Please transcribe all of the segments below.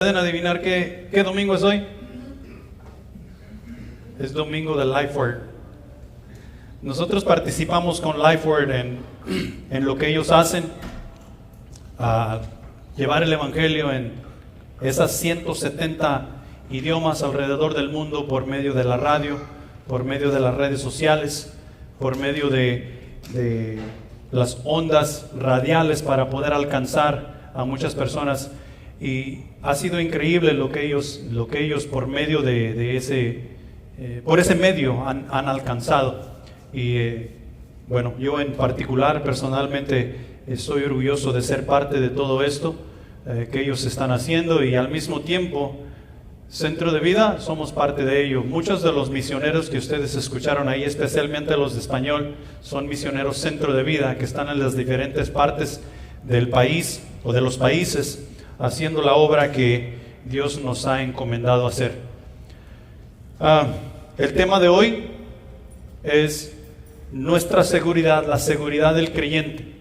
¿Pueden adivinar qué domingo es hoy? Es domingo de LifeWord. Nosotros participamos con LifeWord en lo que ellos hacen, a llevar el Evangelio en esas 170 idiomas alrededor del mundo por medio de la radio, por medio de las redes sociales, por medio de las ondas radiales para poder alcanzar a muchas personas. Y ha sido increíble lo que ellos por medio por ese medio han alcanzado. Y bueno, yo en particular personalmente estoy orgulloso de ser parte de todo esto que ellos están haciendo, y al mismo tiempo Centro de Vida somos parte de ello. Muchos de los misioneros que ustedes escucharon ahí, especialmente los de español, son misioneros Centro de Vida que están en las diferentes partes del país o de los países haciendo la obra que Dios nos ha encomendado hacer. El tema de hoy es nuestra seguridad, la seguridad del creyente.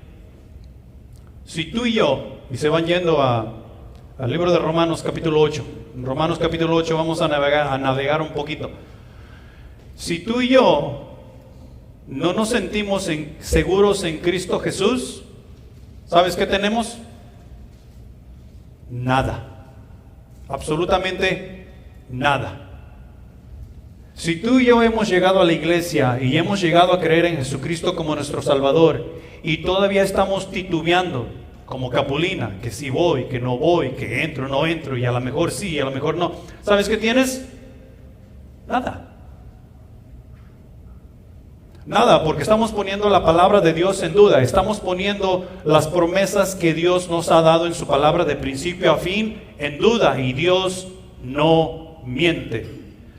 Si tú y yo, y se van yendo al libro de Romanos capítulo 8, en Romanos capítulo 8 vamos a navegar un poquito. Si tú y yo no nos sentimos seguros en Cristo Jesús, ¿sabes qué tenemos? Nada, absolutamente nada. Si tú y yo hemos llegado a la iglesia y hemos llegado a creer en Jesucristo como nuestro Salvador, y todavía estamos titubeando como Capulina, que si voy, que no voy, que entro, no entro, y a lo mejor sí, y a lo mejor no, ¿sabes qué tienes? Nada. Nada, porque estamos poniendo la palabra de Dios en duda. Estamos poniendo las promesas que Dios nos ha dado en su palabra de principio a fin en duda, y Dios no miente.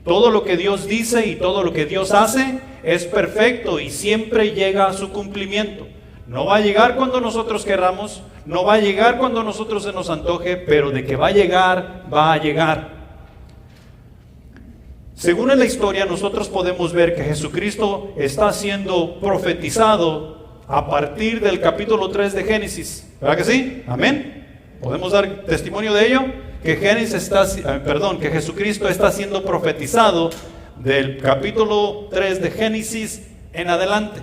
Todo lo que Dios dice y todo lo que Dios hace es perfecto y siempre llega a su cumplimiento. No va a llegar cuando nosotros querramos, no va a llegar cuando nosotros se nos antoje, pero de que va a llegar, va a llegar. Según en la historia, nosotros podemos ver que Jesucristo está siendo profetizado a partir del capítulo 3 de Génesis. ¿Verdad que sí? Amén. ¿Podemos dar testimonio de ello? Que Jesucristo está siendo profetizado del capítulo 3 de Génesis en adelante.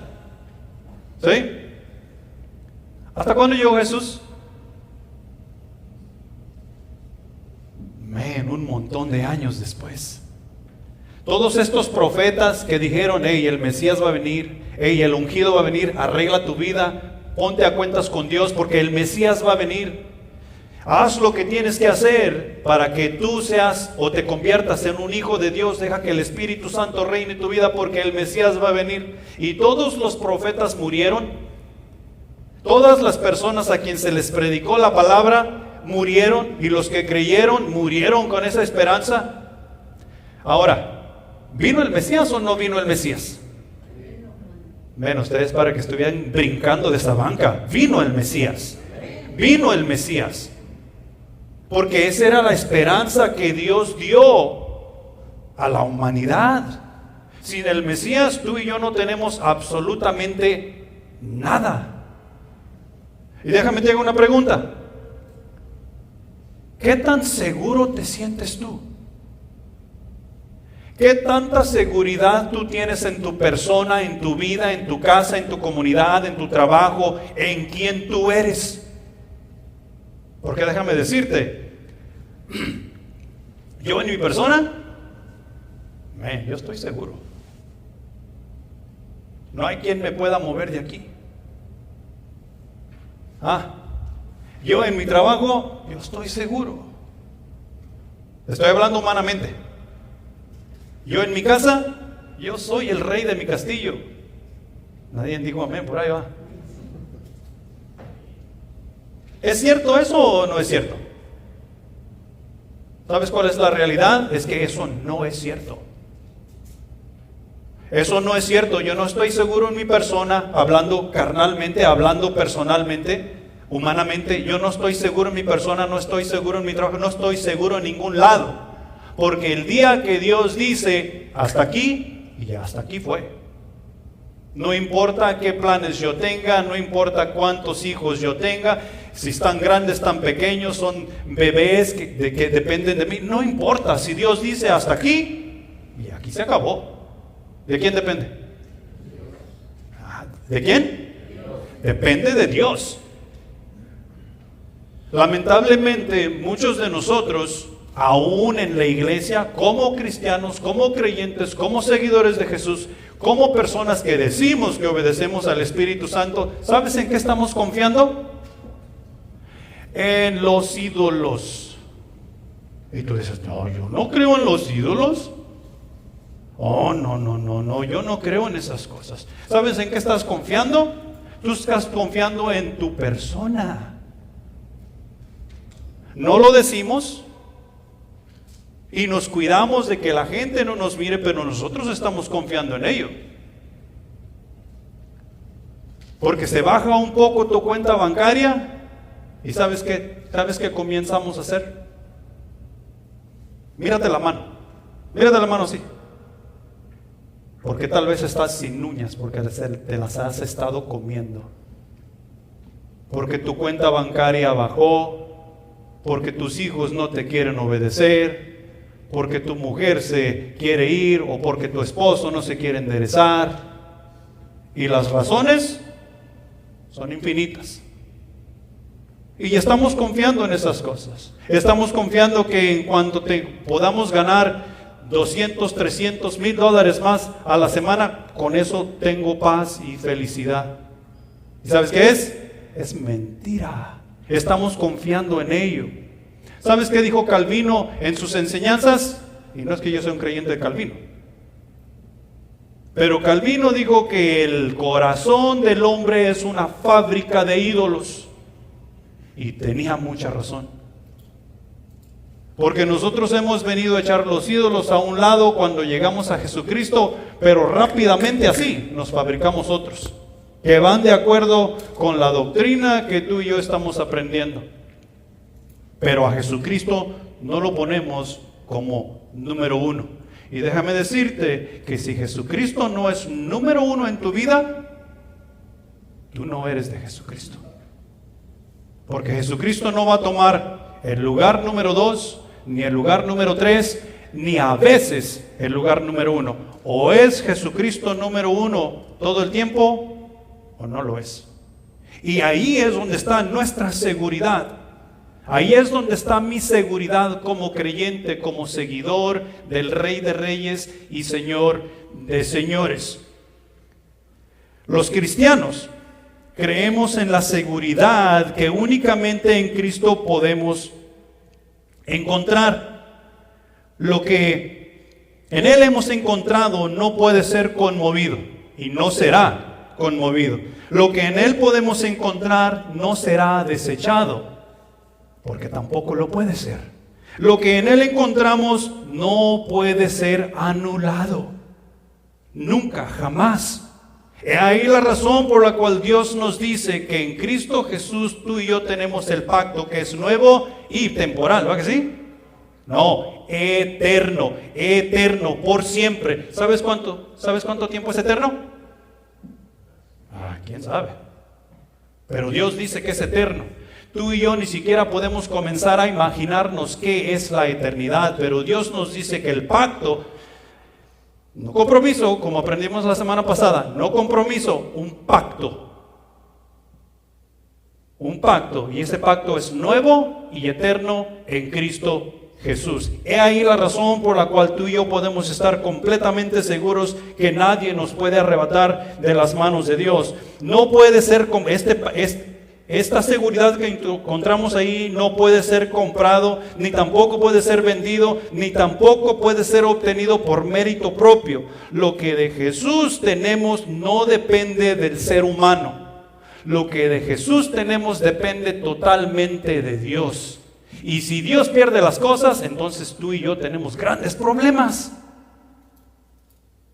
¿Sí? ¿Hasta cuándo llegó Jesús? Un montón de años después. Todos estos profetas que dijeron, hey, el Mesías va a venir, hey, el ungido va a venir, arregla tu vida, ponte a cuentas con Dios porque el Mesías va a venir. Haz lo que tienes que hacer para que tú seas o te conviertas en un hijo de Dios. Deja que el Espíritu Santo reine tu vida porque el Mesías va a venir. Y todos los profetas murieron. Todas las personas a quien se les predicó la palabra murieron, y los que creyeron murieron con esa esperanza. Ahora, ¿vino el Mesías o no vino el Mesías? Ven ustedes para que estuvieran brincando de esa banca. Vino el Mesías. Vino el Mesías. Porque esa era la esperanza que Dios dio a la humanidad. Sin el Mesías, tú y yo no tenemos absolutamente nada. Y déjame te hago una pregunta. ¿Qué tan seguro te sientes tú? ¿Qué tanta seguridad tú tienes en tu persona, en tu vida, en tu casa, en tu comunidad, en tu trabajo, en quién tú eres? Porque déjame decirte, yo en mi persona, yo estoy seguro. No hay quien me pueda mover de aquí. Yo en mi trabajo, yo estoy seguro. Estoy hablando humanamente. Yo en mi casa, yo soy el rey de mi castillo. Nadie dijo amén, por ahí va. ¿Es cierto eso o no es cierto? ¿Sabes cuál es la realidad? Es que eso no es cierto. Eso no es cierto. Yo no estoy seguro en mi persona, hablando carnalmente, hablando personalmente, humanamente. Yo no estoy seguro en mi persona, no estoy seguro en mi trabajo, no estoy seguro en ningún lado. Porque el día que Dios dice hasta aquí, y ya hasta aquí fue. No importa qué planes yo tenga, no importa cuántos hijos yo tenga, si están grandes, tan pequeños, son bebés que dependen de mí. No importa, si Dios dice hasta aquí, y aquí se acabó. ¿De quién depende? ¿De quién? Depende de Dios. Lamentablemente, muchos de nosotros, aún en la iglesia, como cristianos, como creyentes, como seguidores de Jesús, como personas que decimos que obedecemos al Espíritu Santo, ¿sabes en qué estamos confiando? En los ídolos. Y tú dices, no, yo no creo en los ídolos. Oh, no, yo no creo en esas cosas. ¿Sabes en qué estás confiando? Tú estás confiando en tu persona. No lo decimos y nos cuidamos de que la gente no nos mire, pero nosotros estamos confiando en ello. Porque se baja un poco tu cuenta bancaria y ¿sabes qué comenzamos a hacer? Mírate la mano así. Porque tal vez estás sin uñas, porque te las has estado comiendo. Porque tu cuenta bancaria bajó, porque tus hijos no te quieren obedecer, porque tu mujer se quiere ir o porque tu esposo no se quiere enderezar. Y las razones son infinitas. Y estamos confiando en esas cosas. Estamos confiando que en cuanto podamos ganar 200, 300, $1,000 más a la semana, con eso tengo paz y felicidad. ¿Y sabes qué es? Es mentira. Estamos confiando en ello. ¿Sabes qué dijo Calvino en sus enseñanzas? Y no es que yo sea un creyente de Calvino, pero Calvino dijo que el corazón del hombre es una fábrica de ídolos. Y tenía mucha razón. Porque nosotros hemos venido a echar los ídolos a un lado cuando llegamos a Jesucristo, pero rápidamente así nos fabricamos otros que van de acuerdo con la doctrina que tú y yo estamos aprendiendo. Pero a Jesucristo no lo ponemos como número uno. Y déjame decirte que si Jesucristo no es número uno en tu vida, tú no eres de Jesucristo. Porque Jesucristo no va a tomar el lugar número 2, ni el lugar número 3, ni a veces el lugar número 1. O es Jesucristo número 1 todo el tiempo, o no lo es. Y ahí es donde está nuestra seguridad. Ahí es donde está mi seguridad como creyente, como seguidor del Rey de Reyes y Señor de Señores. Los cristianos creemos en la seguridad que únicamente en Cristo podemos encontrar. Lo que en Él hemos encontrado no puede ser conmovido y no será conmovido. Lo que en Él podemos encontrar no será desechado, porque tampoco lo puede ser. Lo que en Él encontramos no puede ser anulado. Nunca, jamás. He ahí la razón por la cual Dios nos dice que en Cristo Jesús tú y yo tenemos el pacto que es nuevo y temporal, ¿verdad que sí? No, eterno, por siempre. ¿Sabes cuánto tiempo es eterno? ¿Quién sabe? Pero Dios dice que es eterno. Tú y yo ni siquiera podemos comenzar a imaginarnos qué es la eternidad, pero Dios nos dice que el pacto, no compromiso, como aprendimos la semana pasada, no compromiso, un pacto. Un pacto, y ese pacto es nuevo y eterno en Cristo Jesús. He ahí la razón por la cual tú y yo podemos estar completamente seguros que nadie nos puede arrebatar de las manos de Dios. No puede ser como esta seguridad que encontramos ahí no puede ser comprado, ni tampoco puede ser vendido, ni tampoco puede ser obtenido por mérito propio. Lo que de Jesús tenemos no depende del ser humano. Lo que de Jesús tenemos depende totalmente de Dios. Y si Dios pierde las cosas, entonces tú y yo tenemos grandes problemas.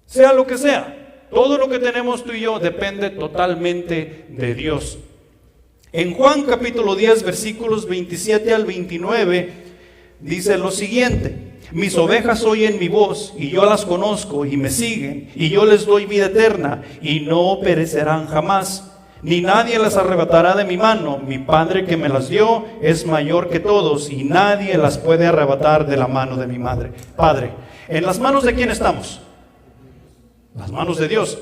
Sea lo que sea, todo lo que tenemos tú y yo depende totalmente de Dios. En Juan capítulo 10, versículos 27 al 29, dice lo siguiente: mis ovejas oyen mi voz, y yo las conozco, y me siguen, y yo les doy vida eterna, y no perecerán jamás. ni nadie las arrebatará de mi mano. Mi Padre que me las dio es mayor que todos, y nadie las puede arrebatar de la mano de mi Padre. ¿En las manos de quién estamos? Las manos de Dios.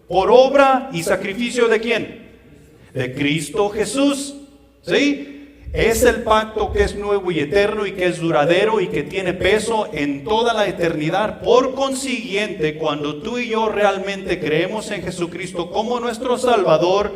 ¿Por obra y sacrificio de quién? De Cristo Jesús. ¿Sí? Es el pacto que es nuevo y eterno y que es duradero y que tiene peso en toda la eternidad. Por consiguiente, cuando tú y yo realmente creemos en Jesucristo como nuestro Salvador,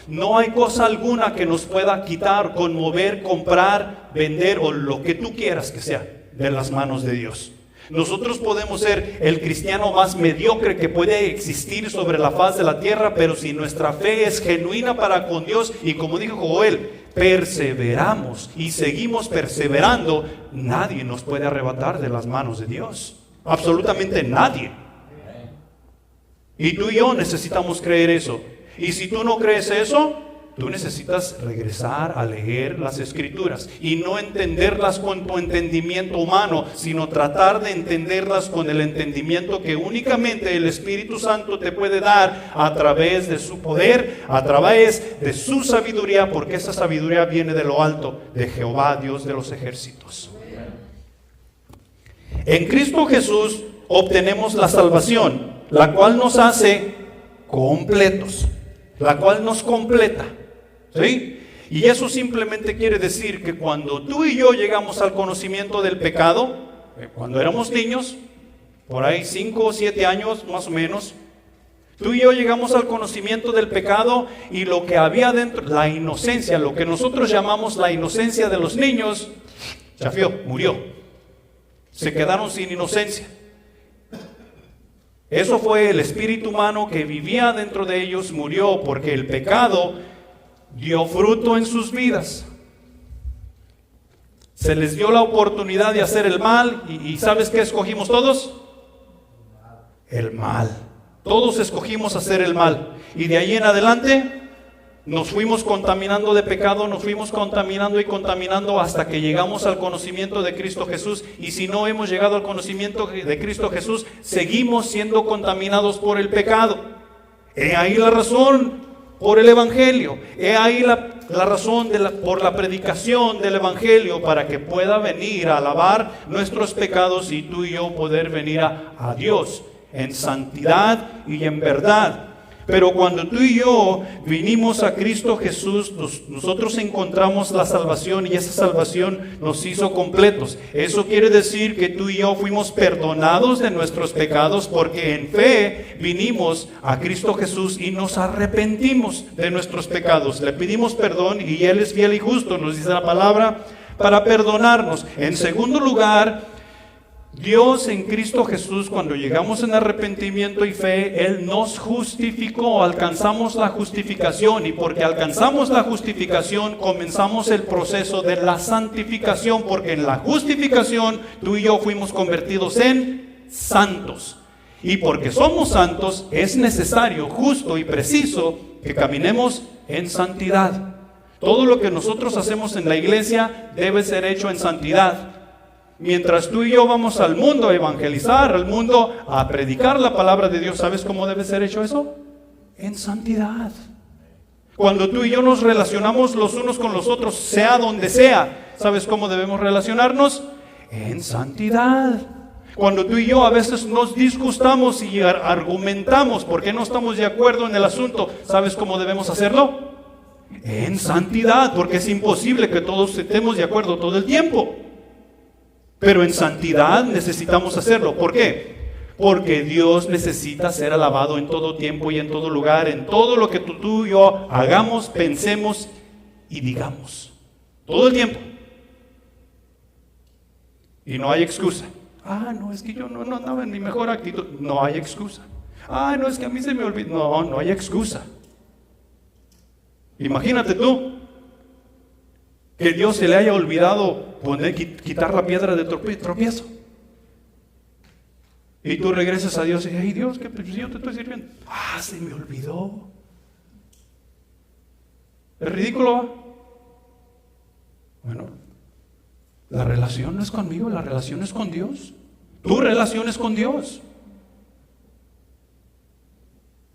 no hay cosa alguna que nos pueda quitar, conmover, comprar, vender o lo que tú quieras que sea de las manos de Dios. Nosotros podemos ser el cristiano más mediocre que puede existir sobre la faz de la tierra, pero si nuestra fe es genuina para con Dios y, como dijo Joel, perseveramos y seguimos perseverando, nadie nos puede arrebatar de las manos de Dios. Absolutamente nadie. Y tú y yo necesitamos creer eso. Y si tú no crees eso, tú necesitas regresar a leer las Escrituras y no entenderlas con tu entendimiento humano, sino tratar de entenderlas con el entendimiento que únicamente el Espíritu Santo te puede dar a través de su poder, a través de su sabiduría, porque esa sabiduría viene de lo alto, de Jehová, Dios de los ejércitos. En Cristo Jesús obtenemos la salvación, la cual nos hace completos, la cual nos completa. ¿Sí? Y eso simplemente quiere decir que cuando tú y yo llegamos al conocimiento del pecado, cuando éramos niños, por ahí 5 o 7 años más o menos, tú y yo llegamos al conocimiento del pecado y lo que había dentro, la inocencia, lo que nosotros llamamos la inocencia de los niños, chafió, murió. Se quedaron sin inocencia. Eso fue el espíritu humano que vivía dentro de ellos, murió porque el pecado dio fruto en sus vidas. Se les dio la oportunidad de hacer el mal y ¿sabes qué escogimos todos? El mal. Todos escogimos hacer el mal. Y de ahí en adelante nos fuimos contaminando de pecado, nos fuimos contaminando y contaminando hasta que llegamos al conocimiento de Cristo Jesús. Y si no hemos llegado al conocimiento de Cristo Jesús, seguimos siendo contaminados por el pecado. He ahí la razón por el Evangelio. He ahí la razón por la predicación del Evangelio, para que pueda venir a lavar nuestros pecados y tú y yo poder venir a Dios en santidad y en verdad. Pero cuando tú y yo vinimos a Cristo Jesús, nosotros encontramos la salvación y esa salvación nos hizo completos. Eso quiere decir que tú y yo fuimos perdonados de nuestros pecados porque en fe vinimos a Cristo Jesús y nos arrepentimos de nuestros pecados. Le pedimos perdón y Él es fiel y justo, nos dice la palabra, para perdonarnos. En segundo lugar, Dios en Cristo Jesús, cuando llegamos en arrepentimiento y fe, Él nos justificó, alcanzamos la justificación, y porque alcanzamos la justificación, comenzamos el proceso de la santificación, porque en la justificación tú y yo fuimos convertidos en santos. Y porque somos santos, es necesario, justo y preciso que caminemos en santidad. Todo lo que nosotros hacemos en la iglesia debe ser hecho en santidad. Mientras tú y yo vamos al mundo a evangelizar, al mundo a predicar la palabra de Dios, ¿sabes cómo debe ser hecho eso? En santidad. Cuando tú y yo nos relacionamos los unos con los otros, sea donde sea, ¿sabes cómo debemos relacionarnos? En santidad. Cuando tú y yo a veces nos disgustamos y argumentamos porque no estamos de acuerdo en el asunto, ¿sabes cómo debemos hacerlo? En santidad, porque es imposible que todos estemos de acuerdo todo el tiempo. Pero en santidad necesitamos hacerlo. ¿Por qué? Porque Dios necesita ser alabado en todo tiempo y en todo lugar, en todo lo que tú y yo hagamos, pensemos y digamos. Todo el tiempo. Y no hay excusa. No, es que yo no andaba en mi mejor actitud. No hay excusa. No, es que a mí se me olvidó. No hay excusa. Imagínate tú que Dios se le haya olvidado quitar la piedra de tropiezo. Y tú regresas a Dios y dices, Dios, que yo te estoy sirviendo. Se me olvidó. ¿Es ridículo? Bueno, la relación no es conmigo, la relación es con Dios. Tu relación es con Dios.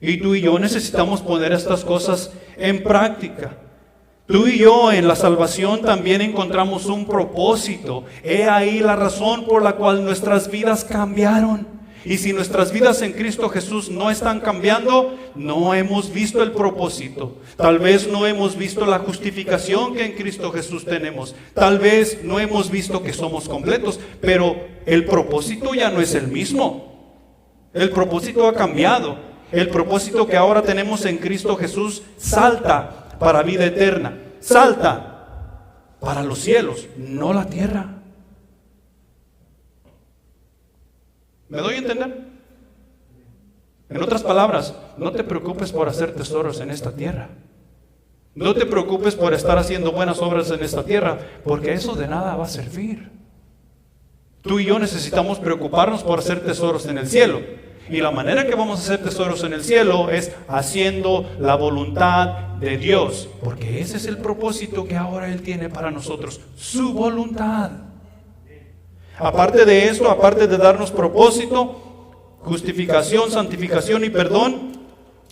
Y tú y yo necesitamos poner estas cosas en práctica. Tú y yo en la salvación también encontramos un propósito. He ahí la razón por la cual nuestras vidas cambiaron. Y si nuestras vidas en Cristo Jesús no están cambiando, no hemos visto el propósito. Tal vez no hemos visto la justificación que en Cristo Jesús tenemos. Tal vez no hemos visto que somos completos, pero el propósito ya no es el mismo. El propósito ha cambiado. El propósito que ahora tenemos en Cristo Jesús salta para vida eterna. Salta para los cielos, no la tierra. ¿Me doy a entender? En otras palabras, no te preocupes por hacer tesoros en esta tierra. No te preocupes por estar haciendo buenas obras en esta tierra, porque eso de nada va a servir. Tú y yo necesitamos preocuparnos por hacer tesoros en el cielo. Y la manera que vamos a hacer tesoros en el cielo es haciendo la voluntad de Dios, porque ese es el propósito que ahora Él tiene para nosotros, su voluntad. Aparte de esto, aparte de darnos propósito, justificación, santificación y perdón,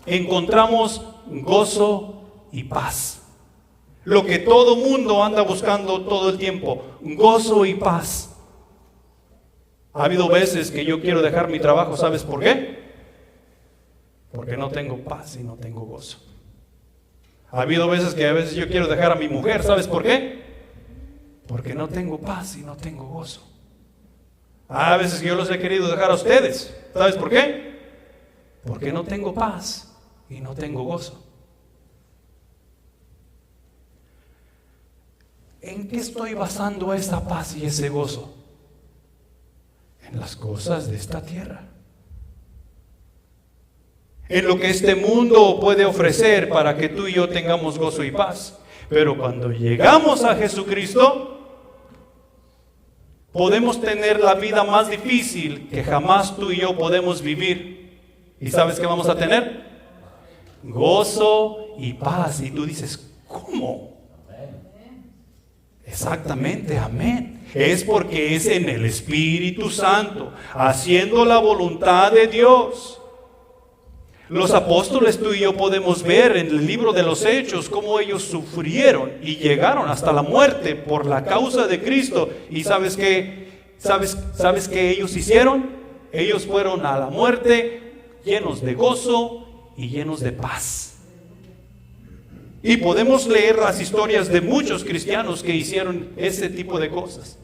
encontramos gozo y paz. Lo que todo mundo anda buscando todo el tiempo, gozo y paz. Ha habido veces que yo quiero dejar mi trabajo, ¿sabes por qué? Porque no tengo paz y no tengo gozo. Ha habido veces que a veces yo quiero dejar a mi mujer, ¿sabes por qué? Porque no tengo paz y no tengo gozo. A veces que yo los he querido dejar a ustedes, ¿sabes por qué? Porque no tengo paz y no tengo gozo. ¿En qué estoy basando esa paz y ese gozo? En las cosas de esta tierra, en lo que este mundo puede ofrecer para que tú y yo tengamos gozo y paz. Pero cuando llegamos a Jesucristo, podemos tener la vida más difícil que jamás tú y yo podemos vivir. ¿Y sabes qué vamos a tener? Gozo y paz. Y tú dices, ¿cómo? Exactamente, amén. Es porque es en el Espíritu Santo, haciendo la voluntad de Dios. Los apóstoles, tú y yo podemos ver en el libro de los Hechos cómo ellos sufrieron y llegaron hasta la muerte por la causa de Cristo. ¿Y sabes qué? ¿Sabes qué ellos hicieron? Ellos fueron a la muerte llenos de gozo y llenos de paz. Y podemos leer las historias de muchos cristianos que hicieron ese tipo de cosas.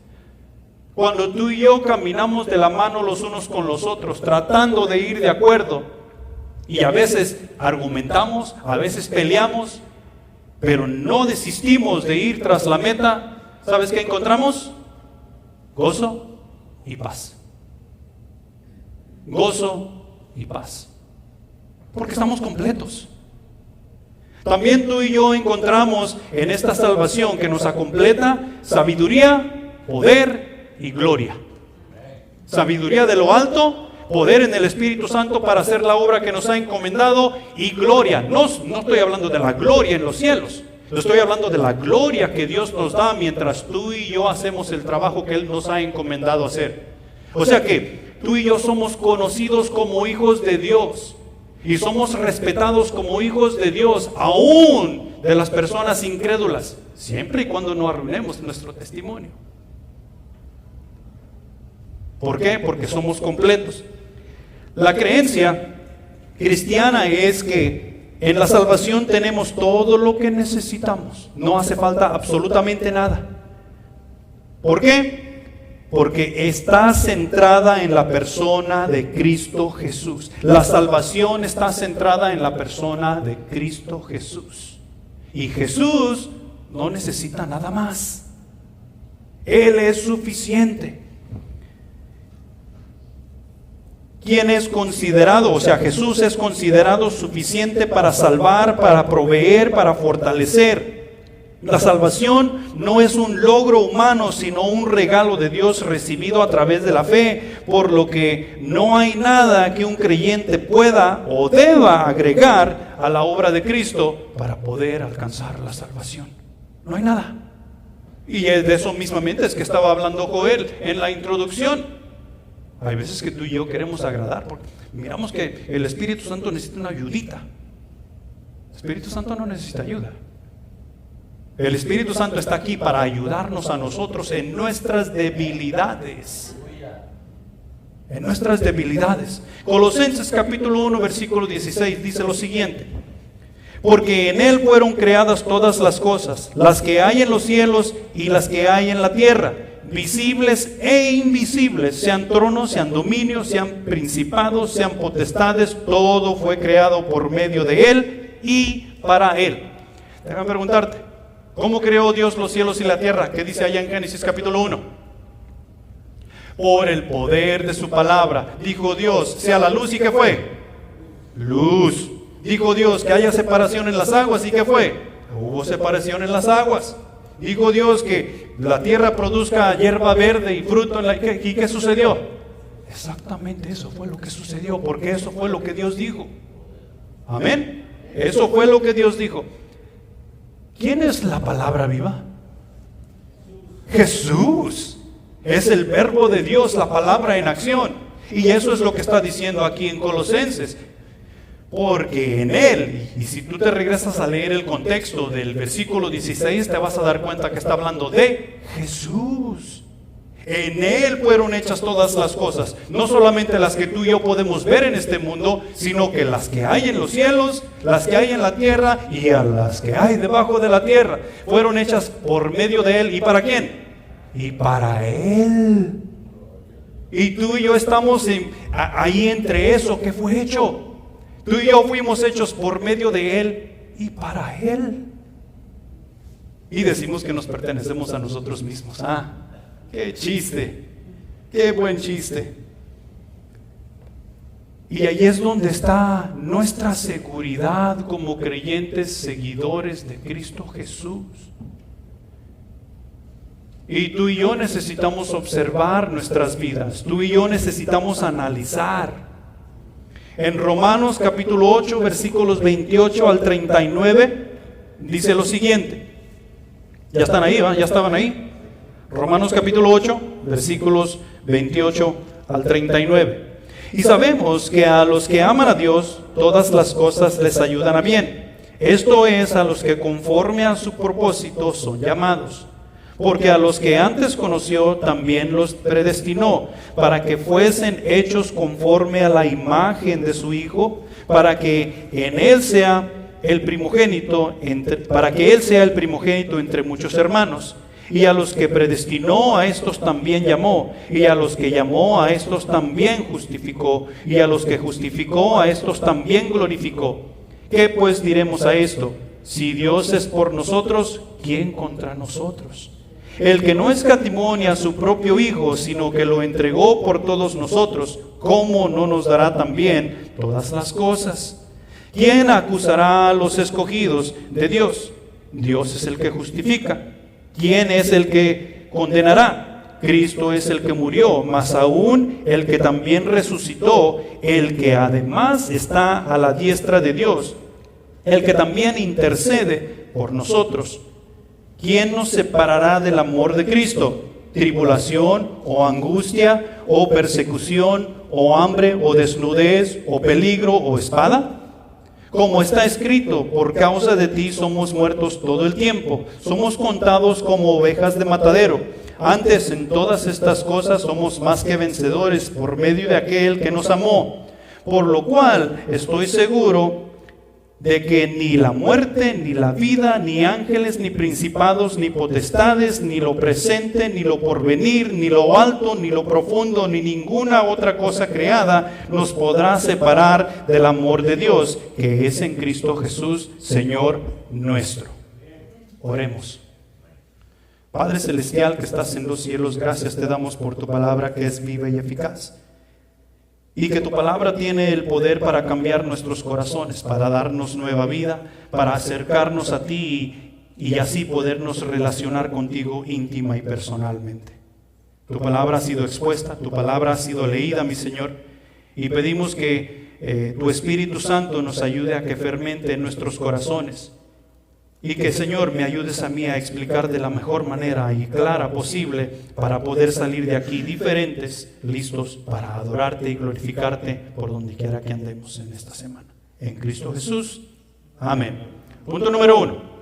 Cuando tú y yo caminamos de la mano los unos con los otros, tratando de ir de acuerdo, y a veces argumentamos, a veces peleamos, pero no desistimos de ir tras la meta, ¿sabes qué encontramos? Gozo y paz. Gozo y paz. Porque estamos completos. También tú y yo encontramos en esta salvación que nos completa sabiduría, poder y gloria. Sabiduría de lo alto, poder en el Espíritu Santo para hacer la obra que nos ha encomendado y gloria. No estoy hablando de la gloria en los cielos, estoy hablando de la gloria que Dios nos da mientras tú y yo hacemos el trabajo que Él nos ha encomendado hacer. O sea que tú y yo somos conocidos como hijos de Dios. Y somos respetados como hijos de Dios, aún de las personas incrédulas, siempre y cuando no arruinemos nuestro testimonio. ¿Por qué? Porque somos completos. La creencia cristiana es que en la salvación tenemos todo lo que necesitamos. No hace falta absolutamente nada. ¿Por qué? Porque está centrada en la persona de Cristo Jesús. La salvación está centrada en la persona de Cristo Jesús. Y Jesús no necesita nada más. Él es suficiente. ¿Quién es considerado? O sea, Jesús es considerado suficiente para salvar, para proveer, para fortalecer. La salvación no es un logro humano, sino un regalo de Dios recibido a través de la fe, por lo que no hay nada que un creyente pueda o deba agregar a la obra de Cristo para poder alcanzar la salvación. No hay nada. Y de eso mismamente es que estaba hablando Joel en la introducción. Hay veces que tú y yo queremos agradar, porque miramos que el Espíritu Santo necesita una ayudita. El Espíritu Santo no necesita ayuda. El Espíritu Santo está aquí para ayudarnos a nosotros en nuestras debilidades. En nuestras debilidades. Colosenses capítulo 1 versículo 16 dice lo siguiente: porque en Él fueron creadas todas las cosas, las que hay en los cielos y las que hay en la tierra, visibles e invisibles, sean tronos, sean dominios, sean principados, sean potestades, todo fue creado por medio de Él y para Él. Déjame preguntarte, ¿cómo creó Dios los cielos y la tierra? ¿Qué dice allá en Génesis capítulo 1? Por el poder de su palabra. Dijo Dios, sea la luz, ¿y qué fue? Luz. Dijo Dios que haya separación en las aguas, ¿y qué fue? Hubo separación en las aguas. Dijo Dios que la tierra produzca hierba verde y fruto en la... ¿Y qué sucedió? Exactamente eso fue lo que sucedió, porque eso fue lo que Dios dijo. Amén. Eso fue lo que Dios dijo. ¿Quién es la palabra viva? Jesús. Es el verbo de Dios, la palabra en acción. Y eso es lo que está diciendo aquí en Colosenses. Porque en Él, y si tú te regresas a leer el contexto del versículo 16, te vas a dar cuenta que está hablando de Jesús. En Él fueron hechas todas las cosas, no solamente las que tú y yo podemos ver en este mundo, sino que las que hay en los cielos, las que hay en la tierra y a las que hay debajo de la tierra, fueron hechas por medio de Él. ¿Y para quién? Y para Él. Y tú y yo estamos ahí entre eso que fue hecho. Tú y yo fuimos hechos por medio de Él y para Él. Y decimos que nos pertenecemos a nosotros mismos. ¡Ah! ¡Qué chiste! ¡Qué buen chiste! Y ahí es donde está nuestra seguridad como creyentes, seguidores de Cristo Jesús. Y tú y yo necesitamos observar nuestras vidas. Tú y yo necesitamos analizar. En Romanos capítulo 8, versículos 28 al 39, dice lo siguiente. ¿Ya están ahí? ¿Ya estaban ahí? Romanos capítulo 8, versículos 28 al 39. Y sabemos que a los que aman a Dios, todas las cosas les ayudan a bien. Esto es, a los que conforme a su propósito son llamados. Porque a los que antes conoció también los predestinó, para que fuesen hechos conforme a la imagen de su Hijo, para que en él sea el primogénito entre muchos hermanos. Y a los que predestinó, a estos también llamó, y a los que llamó, a estos también justificó, y a los que justificó, a estos también glorificó. ¿Qué pues diremos a esto? Si Dios es por nosotros, ¿quién contra nosotros? El que no escatimó ni a su propio Hijo, sino que lo entregó por todos nosotros, ¿cómo no nos dará también todas las cosas? ¿Quién acusará a los escogidos de Dios? Dios es el que justifica. ¿Quién es el que condenará? Cristo es el que murió, mas aún el que también resucitó, el que además está a la diestra de Dios, el que también intercede por nosotros. ¿Quién nos separará del amor de Cristo? ¿Tribulación, o angustia, o persecución, o hambre, o desnudez, o peligro, o espada? Como está escrito, por causa de ti somos muertos todo el tiempo, somos contados como ovejas de matadero. Antes, en todas estas cosas somos más que vencedores por medio de aquel que nos amó. Por lo cual estoy seguro de que ni la muerte, ni la vida, ni ángeles, ni principados, ni potestades, ni lo presente, ni lo porvenir, ni lo alto, ni lo profundo, ni ninguna otra cosa creada nos podrá separar del amor de Dios, que es en Cristo Jesús, Señor nuestro. Oremos. Padre celestial que estás en los cielos, gracias te damos por tu palabra que es viva y eficaz. Y que tu palabra tiene el poder para cambiar nuestros corazones, para darnos nueva vida, para acercarnos a ti y así podernos relacionar contigo íntima y personalmente. Tu palabra ha sido expuesta, tu palabra ha sido leída, mi Señor, y pedimos que tu Espíritu Santo nos ayude a que fermente en nuestros corazones Y que, Señor, me ayudes a mí a explicar de la mejor manera y clara posible para poder salir de aquí diferentes, listos para adorarte y glorificarte por donde quiera que andemos en esta semana. En Cristo Jesús. Amén. Punto número 1.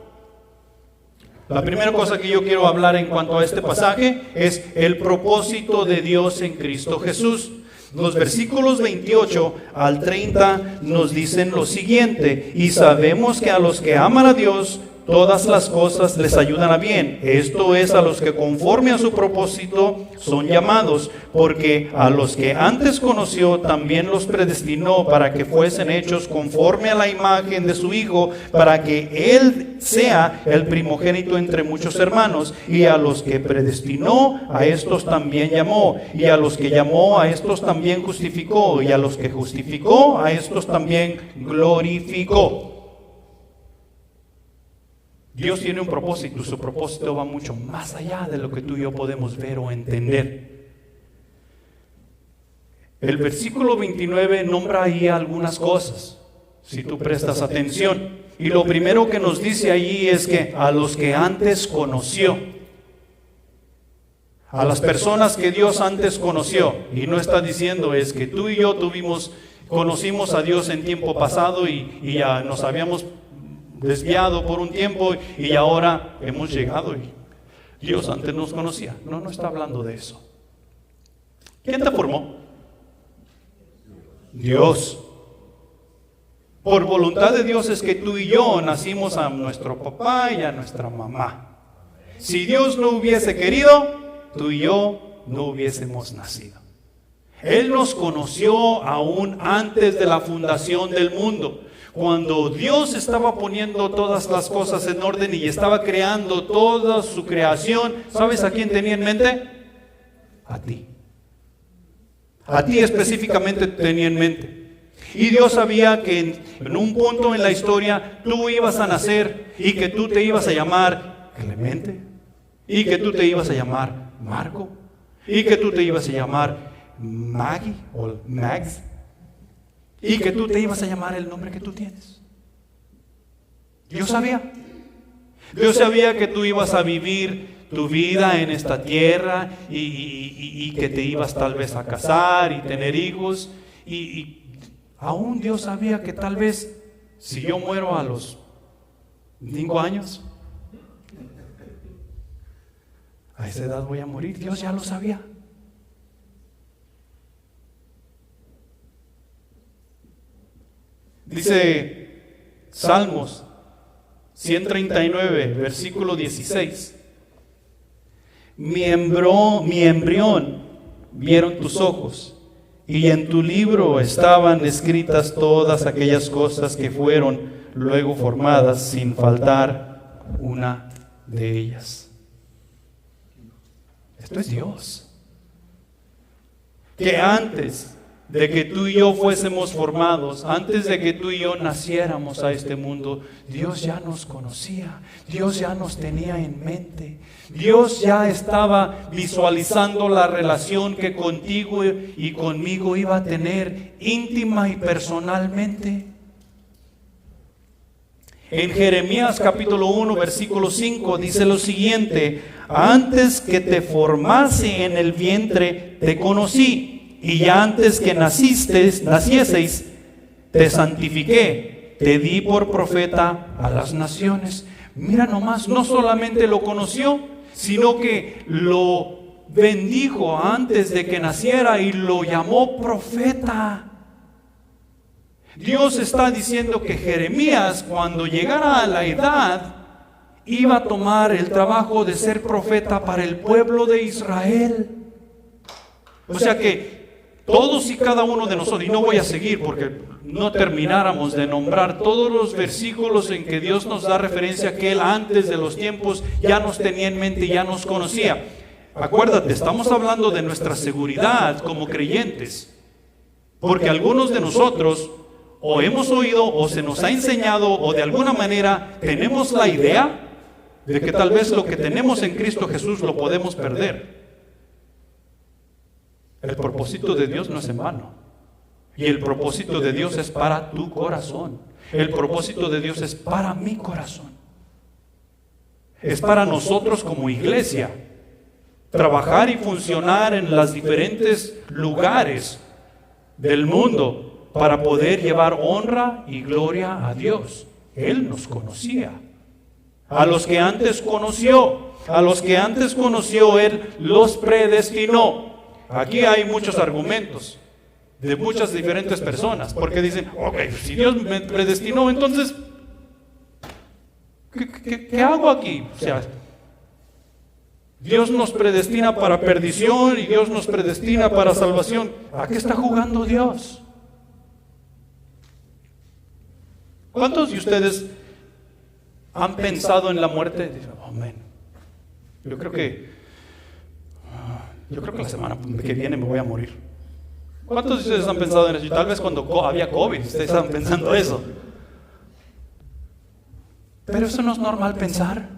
La primera cosa que yo quiero hablar en cuanto a este pasaje es el propósito de Dios en Cristo Jesús. Los versículos 28 al 30 nos dicen lo siguiente: y sabemos que a los que aman a Dios, todas las cosas les ayudan a bien. Esto es, a los que conforme a su propósito son llamados, porque a los que antes conoció también los predestinó para que fuesen hechos conforme a la imagen de su Hijo, para que Él sea el primogénito entre muchos hermanos. Y a los que predestinó, a estos también llamó. Y a los que llamó, a estos también justificó. Y a los que justificó, a estos también glorificó. Dios tiene un propósito, y su propósito va mucho más allá de lo que tú y yo podemos ver o entender. El versículo 29 nombra ahí algunas cosas, si tú prestas atención. Y lo primero que nos dice allí es que a los que antes conoció, a las personas que Dios antes conoció, y no está diciendo es que tú y yo conocimos a Dios en tiempo pasado y ya nos habíamos desviado por un tiempo y ahora hemos llegado y Dios antes nos conocía. No está hablando de eso. ¿Quién te formó? Dios. Por voluntad de Dios es que tú y yo nacimos a nuestro papá y a nuestra mamá. Si Dios no hubiese querido, tú y yo no hubiésemos nacido. Él nos conoció aún antes de la fundación del mundo. Cuando Dios estaba poniendo todas las cosas en orden y estaba creando toda su creación, ¿sabes a quién tenía en mente? A ti. A ti específicamente tenía en mente. Y Dios sabía que en un punto en la historia tú ibas a nacer y que tú te ibas a llamar Clemente, y que tú te ibas a llamar Marco, y que tú te ibas a llamar Maggie o Max, y que tú te ibas a llamar el nombre que tú tienes. Dios sabía. Dios sabía que tú ibas a vivir tu vida en esta tierra y que te ibas tal vez a casar y tener hijos. Y aún Dios sabía que tal vez si yo muero a los 5 años, a esa edad voy a morir. Dios ya lo sabía. Dice Salmos 139, versículo 16. Mi embrión vieron tus ojos, y en tu libro estaban escritas todas aquellas cosas que fueron luego formadas, sin faltar una de ellas. Esto es Dios. Que antes de que tú y yo fuésemos formados, antes de que tú y yo naciéramos a este mundo, Dios ya nos conocía, Dios ya nos tenía en mente, Dios ya estaba visualizando la relación que contigo y conmigo iba a tener íntima y personalmente. En Jeremías capítulo 1, versículo 5 dice lo siguiente: antes que te formase en el vientre te conocí, y ya antes que nacieseis, te santifiqué, te di por profeta a las naciones. Mira nomás, no solamente lo conoció, sino que lo bendijo antes de que naciera y lo llamó profeta. Dios está diciendo que Jeremías, cuando llegara a la edad, iba a tomar el trabajo de ser profeta para el pueblo de Israel. O sea que todos y cada uno de nosotros, y no voy a seguir porque no termináramos de nombrar todos los versículos en que Dios nos da referencia que Él antes de los tiempos ya nos tenía en mente y ya nos conocía. Acuérdate, estamos hablando de nuestra seguridad como creyentes, porque algunos de nosotros o hemos oído o se nos ha enseñado o de alguna manera tenemos la idea de que tal vez lo que tenemos en Cristo Jesús lo podemos perder. El propósito de Dios no es en vano. Y el propósito de Dios es para tu corazón. El propósito de Dios es para mi corazón. es para nosotros como iglesia. Trabajar y funcionar en los diferentes lugares del mundo para poder llevar honra y gloria a Dios. Él nos conocía. A los que antes conoció, Él los predestinó. Aquí hay muchos argumentos de muchas diferentes personas, porque dicen, ok, si Dios me predestinó, entonces, ¿qué hago aquí? O sea, Dios nos predestina para perdición y Dios nos predestina para salvación. ¿A qué está jugando Dios? ¿Cuántos de ustedes han pensado en la muerte? Dicen, amén. Yo creo que la semana que viene me voy a morir. ¿Cuántos de ustedes han pensado en eso? Y tal vez cuando había COVID, ustedes estaban pensando eso. Pero eso no es normal pensar.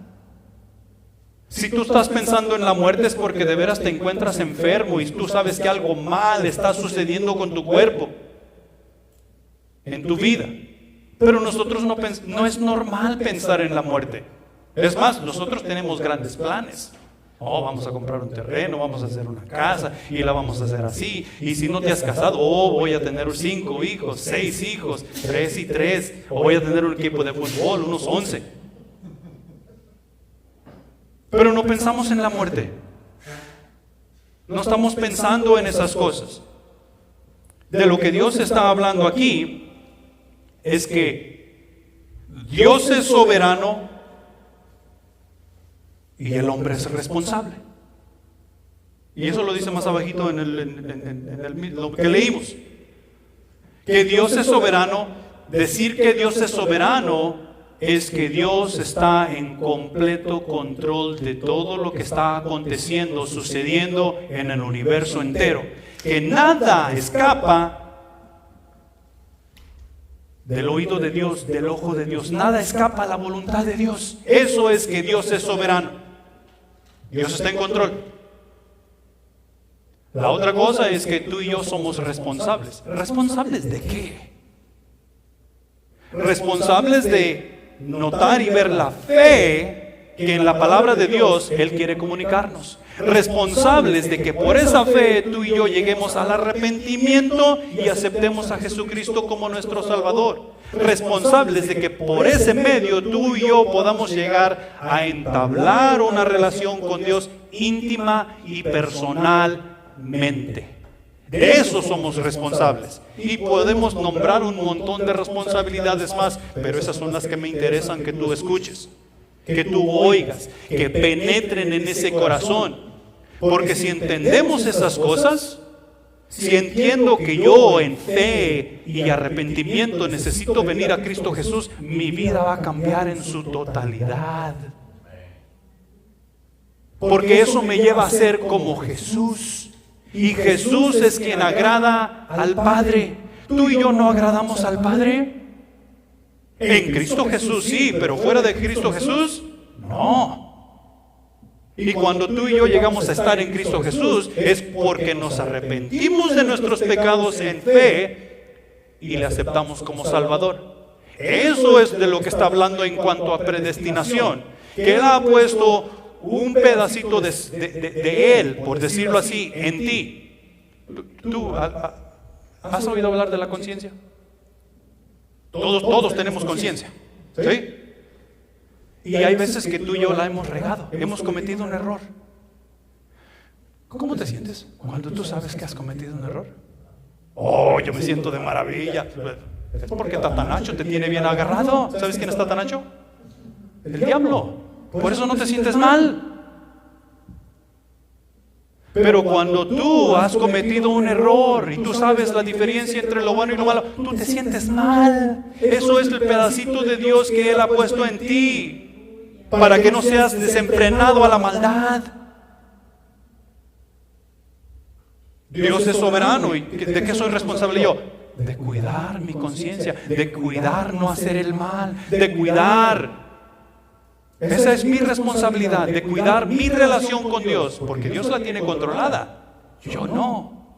Si tú estás pensando en la muerte es porque de veras te encuentras enfermo y tú sabes que algo mal está sucediendo con tu cuerpo, en tu vida. Pero nosotros no es normal pensar en la muerte. Es más, nosotros tenemos grandes planes. Oh, vamos a comprar un terreno, vamos a hacer una casa y la vamos a hacer así. Y si no te has casado, oh, voy a tener 5 hijos, 6 hijos, 3 y 3. O voy a tener un equipo de fútbol, unos 11. Pero no pensamos en la muerte. No estamos pensando en esas cosas. De lo que Dios está hablando aquí es que Dios es soberano y el hombre es responsable. Y eso lo dice más abajito en lo que leímos. Que Dios es soberano. Decir que Dios es soberano es que Dios está en completo control de todo lo que está aconteciendo, sucediendo en el universo entero. Que nada escapa del oído de Dios, del ojo de Dios. Nada escapa a la voluntad de Dios. Eso es que Dios es soberano. Dios está en control. La otra cosa es que tú y yo somos responsables. ¿Responsables de qué? Responsables de notar y ver la fe que en la palabra de Dios Él quiere comunicarnos. Responsables de que por esa fe tú y yo lleguemos al arrepentimiento y aceptemos a Jesucristo como nuestro Salvador. Responsables de que por ese medio tú y yo podamos llegar a entablar una relación con Dios íntima y personalmente. De eso somos responsables. Y podemos nombrar un montón de responsabilidades más, pero esas son las que me interesan que tú escuches, que tú oigas, que penetren en ese corazón. Porque si entendemos esas cosas, si entiendo que yo en fe y arrepentimiento necesito venir a Cristo Jesús, mi vida va a cambiar en su totalidad. Porque eso me lleva a ser como Jesús. Y Jesús es quien agrada al Padre. ¿Tú y yo no agradamos al Padre? En Cristo Jesús sí, pero fuera de Cristo Jesús, no. Y cuando tú y yo llegamos a estar en Cristo Jesús, es porque nos arrepentimos de nuestros pecados en fe y le aceptamos como Salvador. Eso es de lo que está hablando en cuanto a predestinación, que Él ha puesto un pedacito de Él, por decirlo así, en ti. ¿Tú has oído hablar de la conciencia? Todos tenemos conciencia, ¿sí? Y hay veces que tú y yo la hemos regado, hemos cometido un error. ¿Cómo te sientes cuando tú sabes que has cometido un error? Oh, yo me siento de maravilla. Es porque Tatanacho te tiene bien agarrado. ¿Sabes quién es Tatanacho? El diablo. Por eso no te sientes mal. Pero cuando tú has cometido un error y tú sabes la diferencia entre lo bueno y lo malo, tú te sientes mal. Eso es el pedacito de Dios que Él ha puesto en ti, para que no seas desenfrenado a la maldad. Dios es soberano. ¿Y de qué soy responsable yo? De cuidar mi conciencia, de cuidar no hacer el mal, de cuidar. Esa es mi responsabilidad, de cuidar mi relación con Dios, porque Dios la tiene controlada, yo no.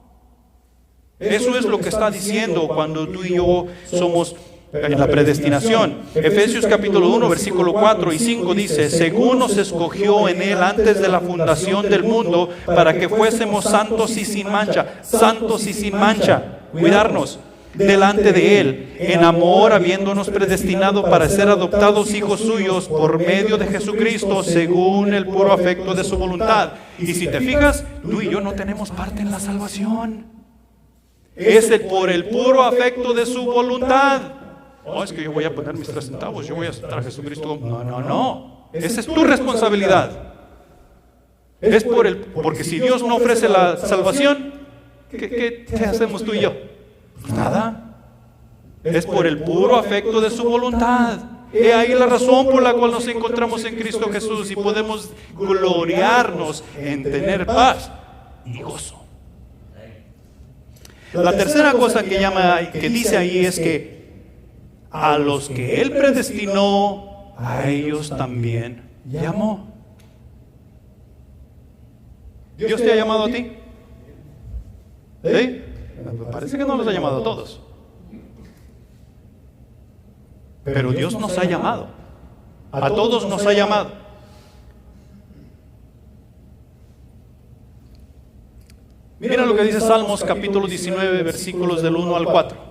Eso es lo que está diciendo cuando tú y yo somos en la predestinación. Efesios capítulo 1, versículo 4 y 5 dice: según nos escogió en Él antes de la fundación del mundo, para que fuésemos santos y sin mancha, cuidarnos delante de Él, en amor, habiéndonos predestinado para ser adoptados hijos suyos por medio de Jesucristo, según el puro afecto de su voluntad. Y si te fijas, tú y yo no tenemos parte en la salvación. Es por el puro afecto de su voluntad. Oh, es que yo voy a poner mis 3 centavos, yo voy a aceptar a Jesucristo. No. Esa es tu responsabilidad. Es porque si Dios no ofrece la salvación, ¿qué hacemos tú y yo? Nada. Es por el puro afecto de su voluntad. He ahí la razón por la cual nos encontramos en Cristo Jesús y podemos gloriarnos en tener paz y gozo. La tercera cosa que dice ahí es que a los que Él predestinó, a ellos también llamó. ¿Dios te ha llamado a ti? ¿Sí? Parece que no los ha llamado a todos. Pero Dios nos ha llamado. A todos nos ha llamado. Mira lo que dice Salmos capítulo 19, versículos del 1 al 4.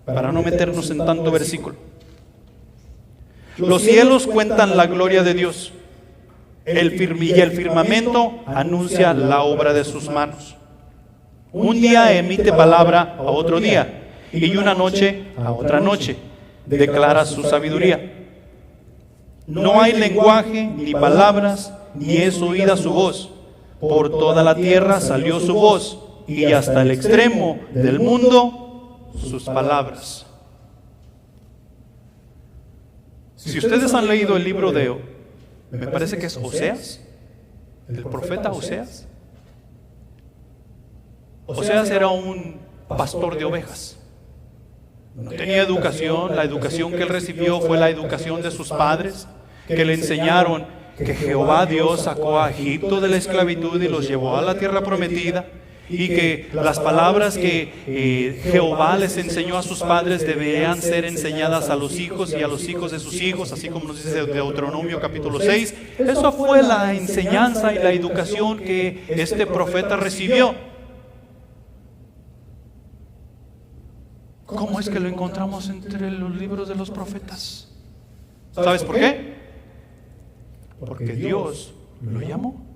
Para no meternos en tanto versículo. Los cielos cuentan la gloria de Dios. Y el firmamento anuncia la obra de sus manos. Un día emite palabra a otro día, y una noche a otra noche declara su sabiduría. No hay lenguaje, ni palabras, ni es oída su voz. Por toda la tierra salió su voz, y hasta el extremo del mundo sus palabras. Si ustedes han leído el libro de, me parece que es Oseas, el profeta Oseas. Oseas era un pastor de ovejas. No tenía educación. La educación que él recibió fue la educación de sus padres, que le enseñaron que Jehová Dios sacó a Egipto de la esclavitud y los llevó a la tierra prometida, y que las palabras que Jehová les enseñó a sus padres deberían ser enseñadas a los hijos y a los hijos de sus hijos, así como nos dice Deuteronomio capítulo 6. Eso fue la enseñanza y la educación que este profeta recibió. ¿Cómo es que lo encontramos entre los libros de los profetas? ¿Sabes por qué? Porque Dios lo llamó.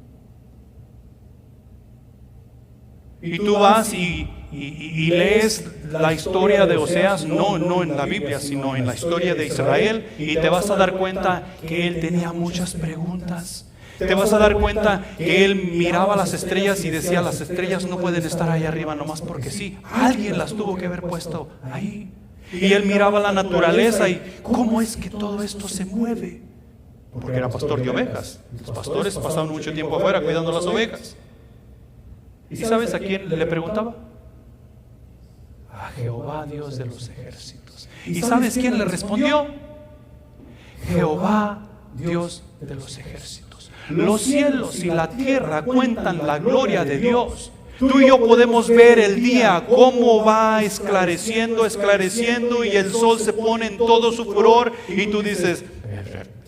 Y tú vas y lees la historia de Oseas, no en la Biblia, sino en la historia de Israel, y te vas a dar cuenta que él tenía muchas preguntas. Te vas a dar cuenta que él miraba las estrellas y decía: las estrellas no pueden estar ahí arriba nomás porque sí, alguien las tuvo que haber puesto ahí. Y él miraba la naturaleza y ¿cómo es que todo esto se mueve? Porque era pastor de ovejas. Los pastores pasaban mucho tiempo afuera cuidando las ovejas. ¿Y sabes a quién le preguntaba? A Jehová Dios de los ejércitos. ¿Y sabes quién le respondió? Jehová Dios de los ejércitos. Los cielos y la tierra cuentan la gloria de Dios. Tú y yo podemos ver el día cómo va esclareciendo y el sol se pone en todo su furor y tú dices: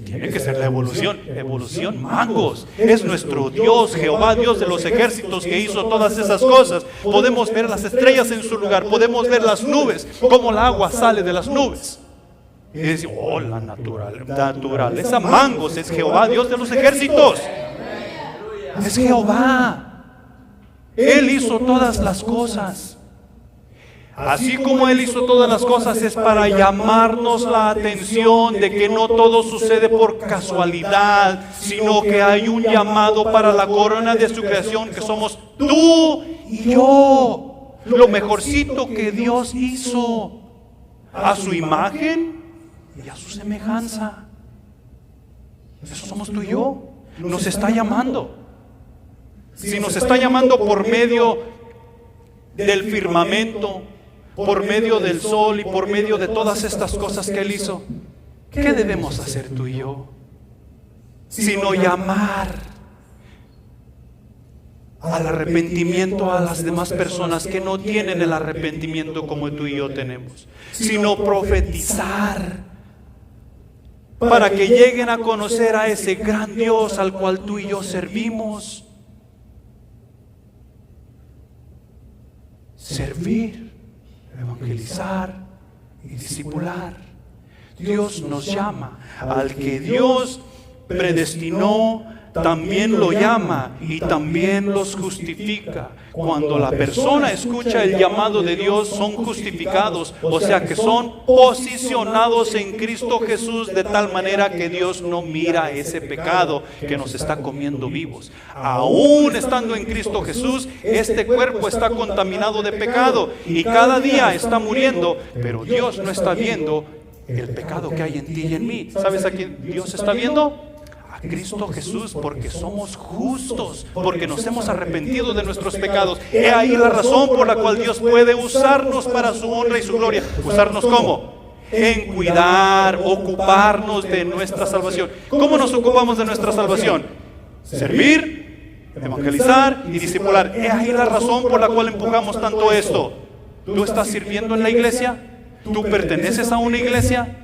tiene que ser la evolución, mangos. Es nuestro Dios, Jehová Dios de los ejércitos, que hizo todas esas cosas. Podemos ver las estrellas en su lugar, podemos ver las nubes, cómo el agua sale de las nubes. Y decir: oh, la naturaleza, mangos, es Jehová Dios de los ejércitos. Es Jehová. Él hizo todas las cosas. Así como Él hizo todas las cosas, es para llamarnos la atención de que no todo sucede por casualidad, sino que hay un llamado para la corona de su creación, que somos tú y yo, lo mejorcito que Dios hizo, a su imagen y a su semejanza. Eso somos tú y yo. Nos está llamando. Si nos está llamando por medio del firmamento, por medio del sol y por medio de todas estas cosas que Él hizo, ¿qué debemos hacer tú y yo? Sino llamar al arrepentimiento a las demás personas que no tienen el arrepentimiento como tú y yo tenemos, sino profetizar para que lleguen a conocer a ese gran Dios al cual tú y yo servimos. Servir, evangelizar y discipular. Dios nos llama. Al que Dios predestinó, también lo llama y también los justifica. Cuando la persona escucha el llamado de Dios, son justificados, o sea que son posicionados en Cristo Jesús de tal manera que Dios no mira ese pecado que nos está comiendo vivos. Aún estando en Cristo Jesús, este cuerpo está contaminado de pecado y cada día está muriendo, pero Dios no está viendo el pecado que hay en ti y en mí. ¿Sabes a quién Dios está viendo? Cristo Jesús, porque somos justos, porque nos hemos arrepentido de nuestros pecados. He ahí la razón por la cual Dios puede usarnos para su honra y su gloria. ¿Usarnos cómo? En cuidar, ocuparnos de nuestra salvación. ¿Cómo nos ocupamos de nuestra salvación? Servir, evangelizar y discipular. He ahí la razón por la cual empujamos tanto esto. ¿Tú estás sirviendo en la iglesia? ¿Tú perteneces a una iglesia?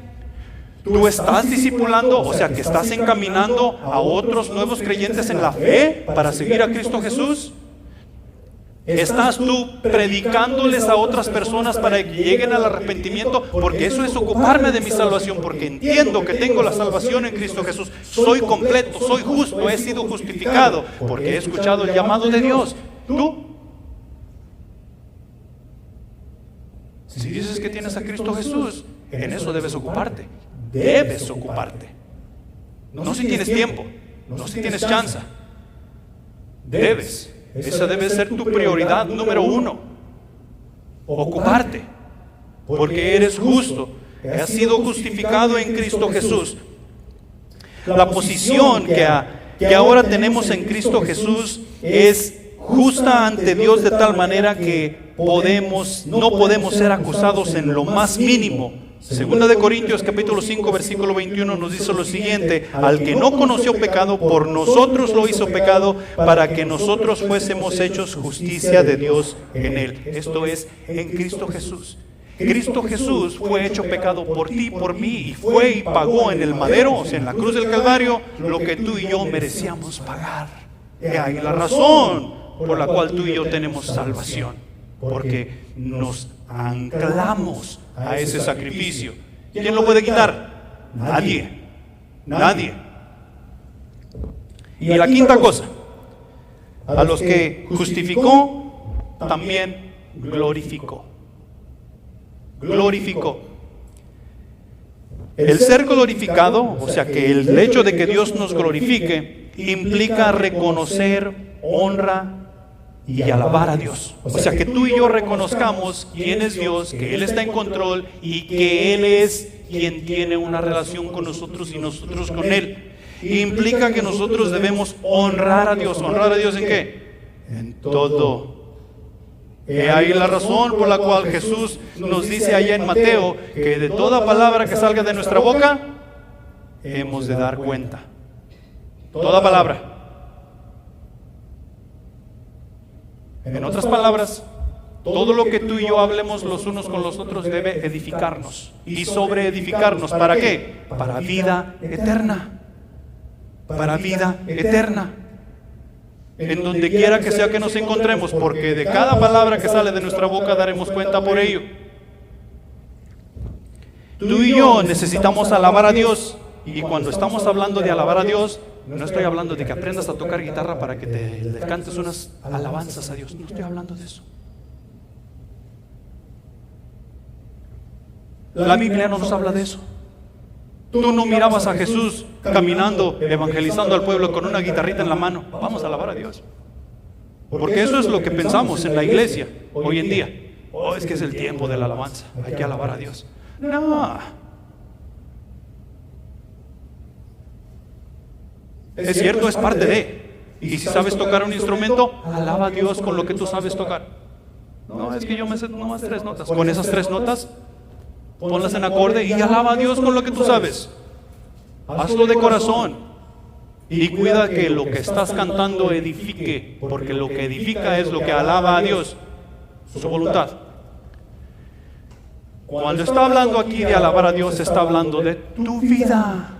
¿Tú estás discipulando, o sea que estás encaminando a otros nuevos creyentes en la fe para seguir a Cristo Jesús? ¿Estás tú predicándoles a otras personas para que lleguen al arrepentimiento? Porque eso es ocuparme de mi salvación, porque entiendo que tengo la salvación en Cristo Jesús. Soy completo, soy justo, he sido justificado, porque he escuchado el llamado de Dios. ¿Tú? Si dices que tienes a Cristo Jesús, en eso debes ocuparte. Debes ocuparte. No si tienes tiempo, no si tienes chance. Debes. Esa debe ser tu prioridad número uno. Ocuparte. Porque eres justo. Has sido justificado en Cristo Jesús. La posición que ahora tenemos en Cristo Jesús es justa ante Dios de tal manera que no podemos ser acusados en lo más mínimo. Segunda de Corintios capítulo 5 versículo 21 nos dice lo siguiente: al que no conoció pecado, por nosotros lo hizo pecado, para que nosotros fuésemos hechos justicia de Dios en él. Esto es, en Cristo Jesús. Cristo Jesús fue hecho pecado por ti y por mí, y fue y pagó en el madero, o sea en la cruz del Calvario, lo que tú y yo merecíamos pagar. Y ahí la razón por la cual tú y yo tenemos salvación, porque nos anclamos a ese sacrificio. ¿Quién lo puede quitar? Nadie. Nadie. Y la quinta cosa: a los que justificó, también glorificó. Glorificó. El ser glorificado, o sea que el hecho de que Dios nos glorifique, implica reconocer, honra y alabar a Dios. O sea que tú y yo reconozcamos quién es Dios, que Él está en control y que Él es quien tiene una relación con nosotros y nosotros con Él. Implica que nosotros debemos honrar a Dios. ¿Honrar a Dios en qué? En todo. He ahí la razón por la cual Jesús nos dice allá en Mateo que de toda palabra que salga de nuestra boca hemos de dar cuenta. Toda palabra. En otras palabras, todo lo que tú y yo hablemos los unos con los otros debe edificarnos y sobreedificarnos. ¿Para qué? Para vida eterna. Para vida eterna. En donde quiera que sea que nos encontremos, porque de cada palabra que sale de nuestra boca daremos cuenta por ello. Tú y yo necesitamos alabar a Dios, y cuando estamos hablando de alabar a Dios, no estoy hablando de que aprendas a tocar guitarra para que le cantes unas alabanzas a Dios. No estoy hablando de eso. La Biblia no nos habla de eso. Tú no mirabas a Jesús caminando, evangelizando al pueblo con una guitarrita en la mano. Vamos a alabar a Dios. Porque eso es lo que pensamos en la iglesia hoy en día. Oh, es que es el tiempo de la alabanza. Hay que alabar a Dios. No. Es cierto, es parte de. Y si sabes tocar un instrumento, alaba a Dios con lo que tú sabes tocar. No, es que yo me sé nomás 3 notas. Con esas 3 notas, ponlas en acorde y alaba a Dios con lo que tú sabes. Hazlo de corazón. Y cuida que lo que estás cantando edifique, porque lo que edifica es lo que alaba a Dios, su voluntad. Cuando está hablando aquí de alabar a Dios, está hablando de tu vida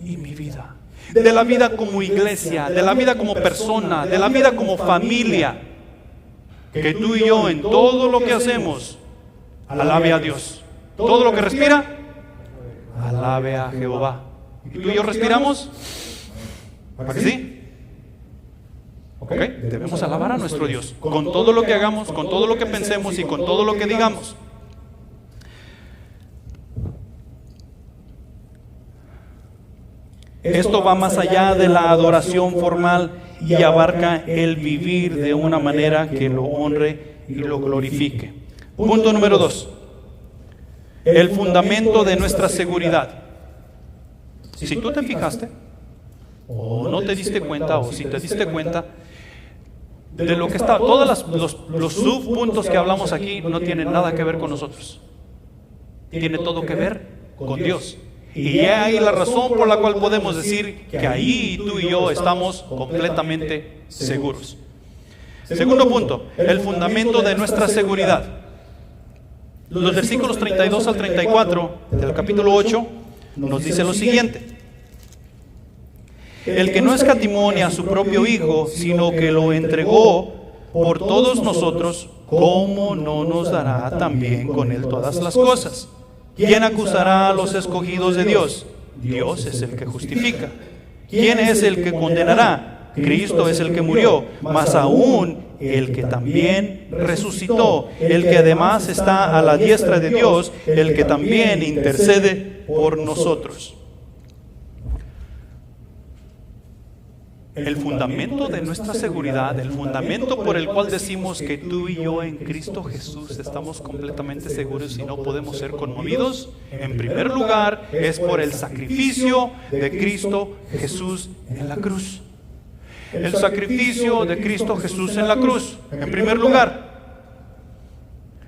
y mi vida, de la vida como iglesia, de la vida como persona, de la vida como familia. Que tú y yo en todo lo que hacemos, alabe a Dios. Todo lo que respira, alabe a Jehová. ¿Y tú y yo respiramos? ¿Para que sí? ¿Ok? Debemos alabar a nuestro Dios con todo lo que hagamos, con todo lo que pensemos y con todo lo que digamos. Esto va más allá de la adoración formal y abarca el vivir de una manera que lo honre y lo glorifique. Punto número 2. El fundamento de nuestra seguridad. Si tú te fijaste, o no te diste cuenta, o si te diste cuenta, de lo que está, todos los subpuntos que hablamos aquí no tienen nada que ver con nosotros. Tiene todo que ver con Dios. Y ahí la razón por la cual podemos decir que ahí tú y yo estamos completamente seguros. Segundo punto, el fundamento de nuestra seguridad. Los versículos 32 al 34 del capítulo 8 nos dice lo siguiente: el que no escatimó ni a su propio Hijo, sino que lo entregó por todos nosotros, ¿cómo no nos dará también con Él todas las cosas? ¿Quién acusará a los escogidos de Dios? Dios es el que justifica. ¿Quién es el que condenará? Cristo es el que murió, más aún el que también resucitó, el que además está a la diestra de Dios, el que también intercede por nosotros. El fundamento de nuestra seguridad, el fundamento por el cual decimos que tú y yo en Cristo Jesús estamos completamente seguros y no podemos ser conmovidos, en primer lugar es por el sacrificio de Cristo Jesús en la cruz. El sacrificio de Cristo Jesús en la cruz, en primer lugar.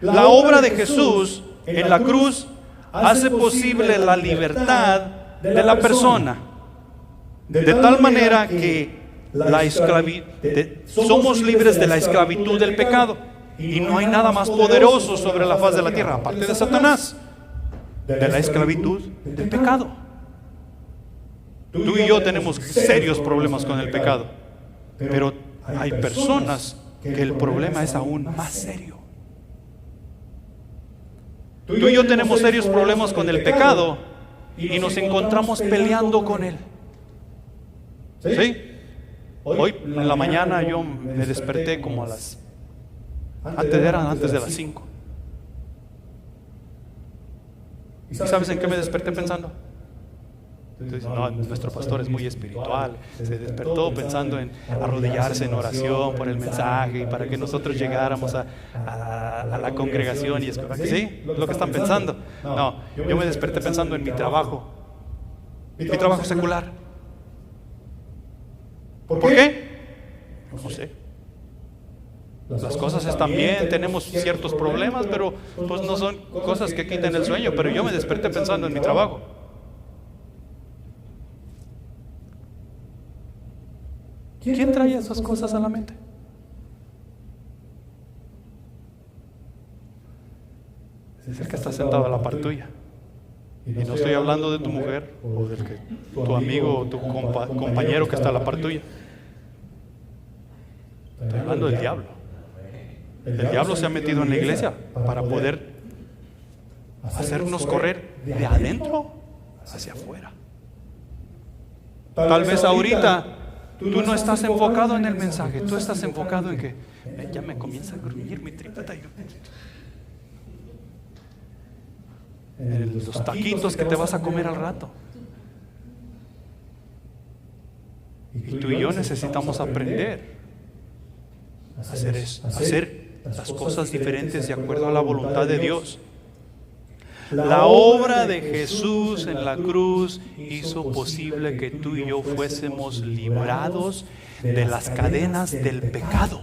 La obra de Jesús en la cruz hace posible la libertad de la persona, de tal manera que somos libres de la esclavitud del pecado. Y no hay nada más poderoso sobre la faz de la tierra, aparte de Satanás, de la esclavitud del pecado. Tú y yo tenemos serios problemas con el pecado, pero hay personas que el problema es aún más serio. Tú y yo tenemos serios problemas con el pecado y nos encontramos peleando con él. ¿Sí? Hoy en la mañana yo me desperté como antes de las 5. ¿Y sabes en qué me desperté pensando? Entonces, no, nuestro pastor es muy espiritual. Se despertó pensando en arrodillarse en oración por el mensaje y para que nosotros llegáramos a la congregación y escuchar. ¿Sí? Lo que están pensando. No, yo me desperté pensando en mi trabajo secular. ¿Por qué? No sé. Las cosas están bien, tenemos ciertos problemas, pero pues no son cosas que quiten el sueño. Pero yo me desperté pensando en mi trabajo. ¿Quién trae esas cosas a la mente? Es el que está sentado a la par tuya. Y no estoy hablando de tu mujer o del que tu amigo o tu compañero que está a la par tuya. Estoy hablando del diablo. El diablo se ha metido en la iglesia para poder hacernos correr de adentro hacia afuera. Tal vez ahorita tú no estás enfocado en el mensaje, tú estás enfocado en que ya me comienza a gruñir mi tripeta. Los taquitos que te vas a comer al rato. Y tú y yo necesitamos aprender a hacer las cosas diferentes de acuerdo a la voluntad de Dios. La obra de Jesús en la cruz hizo posible que tú y yo fuésemos librados de las cadenas del pecado.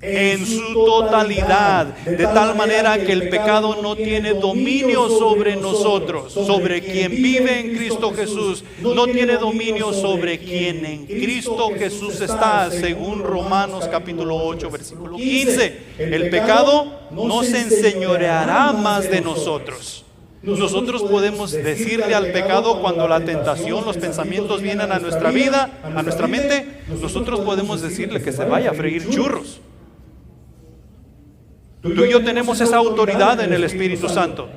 en su totalidad, de tal manera que el pecado no tiene dominio sobre nosotros, sobre quien vive en Cristo Jesús, no tiene dominio sobre quien en Cristo Jesús está, según Romanos capítulo 8, versículo 15. El pecado no se enseñoreará más de nosotros. Nosotros podemos decirle al pecado cuando la tentación, los pensamientos vienen a nuestra vida, a nuestra mente, nosotros podemos decirle que se vaya a freír churros. Tú y yo tenemos esa autoridad en el Espíritu Santo,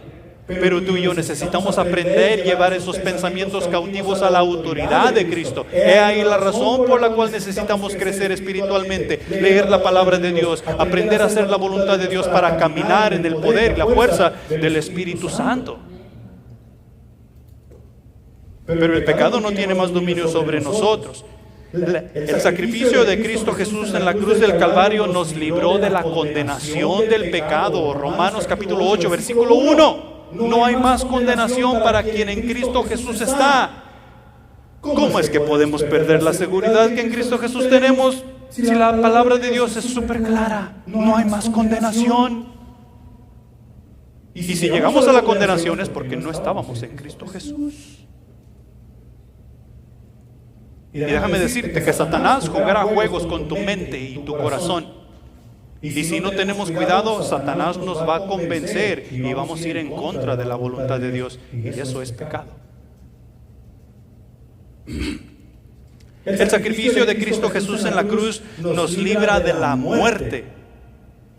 pero tú y yo necesitamos aprender a llevar esos pensamientos cautivos a la autoridad de Cristo. He ahí la razón por la cual necesitamos crecer espiritualmente, leer la palabra de Dios, aprender a hacer la voluntad de Dios para caminar en el poder y la fuerza del Espíritu Santo. Pero el pecado no tiene más dominio sobre nosotros. El sacrificio de Cristo Jesús en la cruz del Calvario nos libró de la condenación del pecado. Romanos capítulo 8, versículo 1. No hay más condenación para quien en Cristo Jesús está. ¿Cómo es que podemos perder la seguridad que en Cristo Jesús tenemos si la palabra de Dios es súper clara? No hay más condenación. Y si llegamos a la condenación es porque no estábamos en Cristo Jesús. Y déjame decirte que Satanás jugará juegos con tu mente y tu corazón. Y si no tenemos cuidado, Satanás nos va a convencer y vamos a ir en contra de la voluntad de Dios. Y eso es pecado. El sacrificio de Cristo Jesús en la cruz nos libra de la muerte,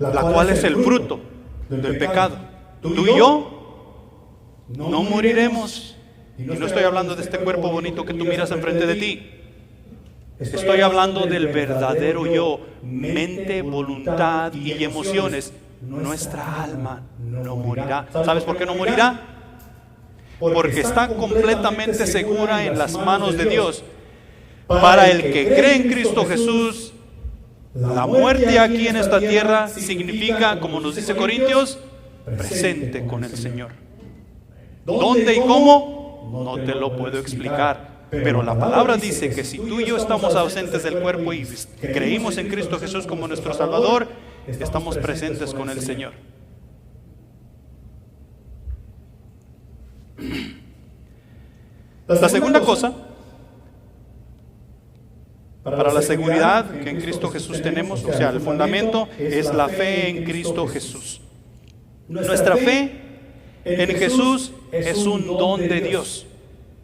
la cual es el fruto del pecado. Tú y yo no moriremos. Y no estoy hablando de este cuerpo bonito que tú miras enfrente de ti. Estoy hablando del verdadero yo, mente, voluntad y emociones. Nuestra alma no morirá. ¿Sabes por qué no morirá? Porque está completamente segura en las manos de Dios. Para el que cree en Cristo Jesús, la muerte aquí en esta tierra significa, como nos dice Corintios, presente con el Señor. ¿Dónde y cómo? No te lo puedo explicar. Pero la palabra dice que si tú y yo estamos ausentes del cuerpo y creímos en Cristo Jesús como nuestro Salvador, estamos presentes con el Señor. La segunda cosa, para la seguridad que en Cristo Jesús tenemos, o sea, el fundamento es la fe en Cristo Jesús. Nuestra fe en Jesús es un don de Dios,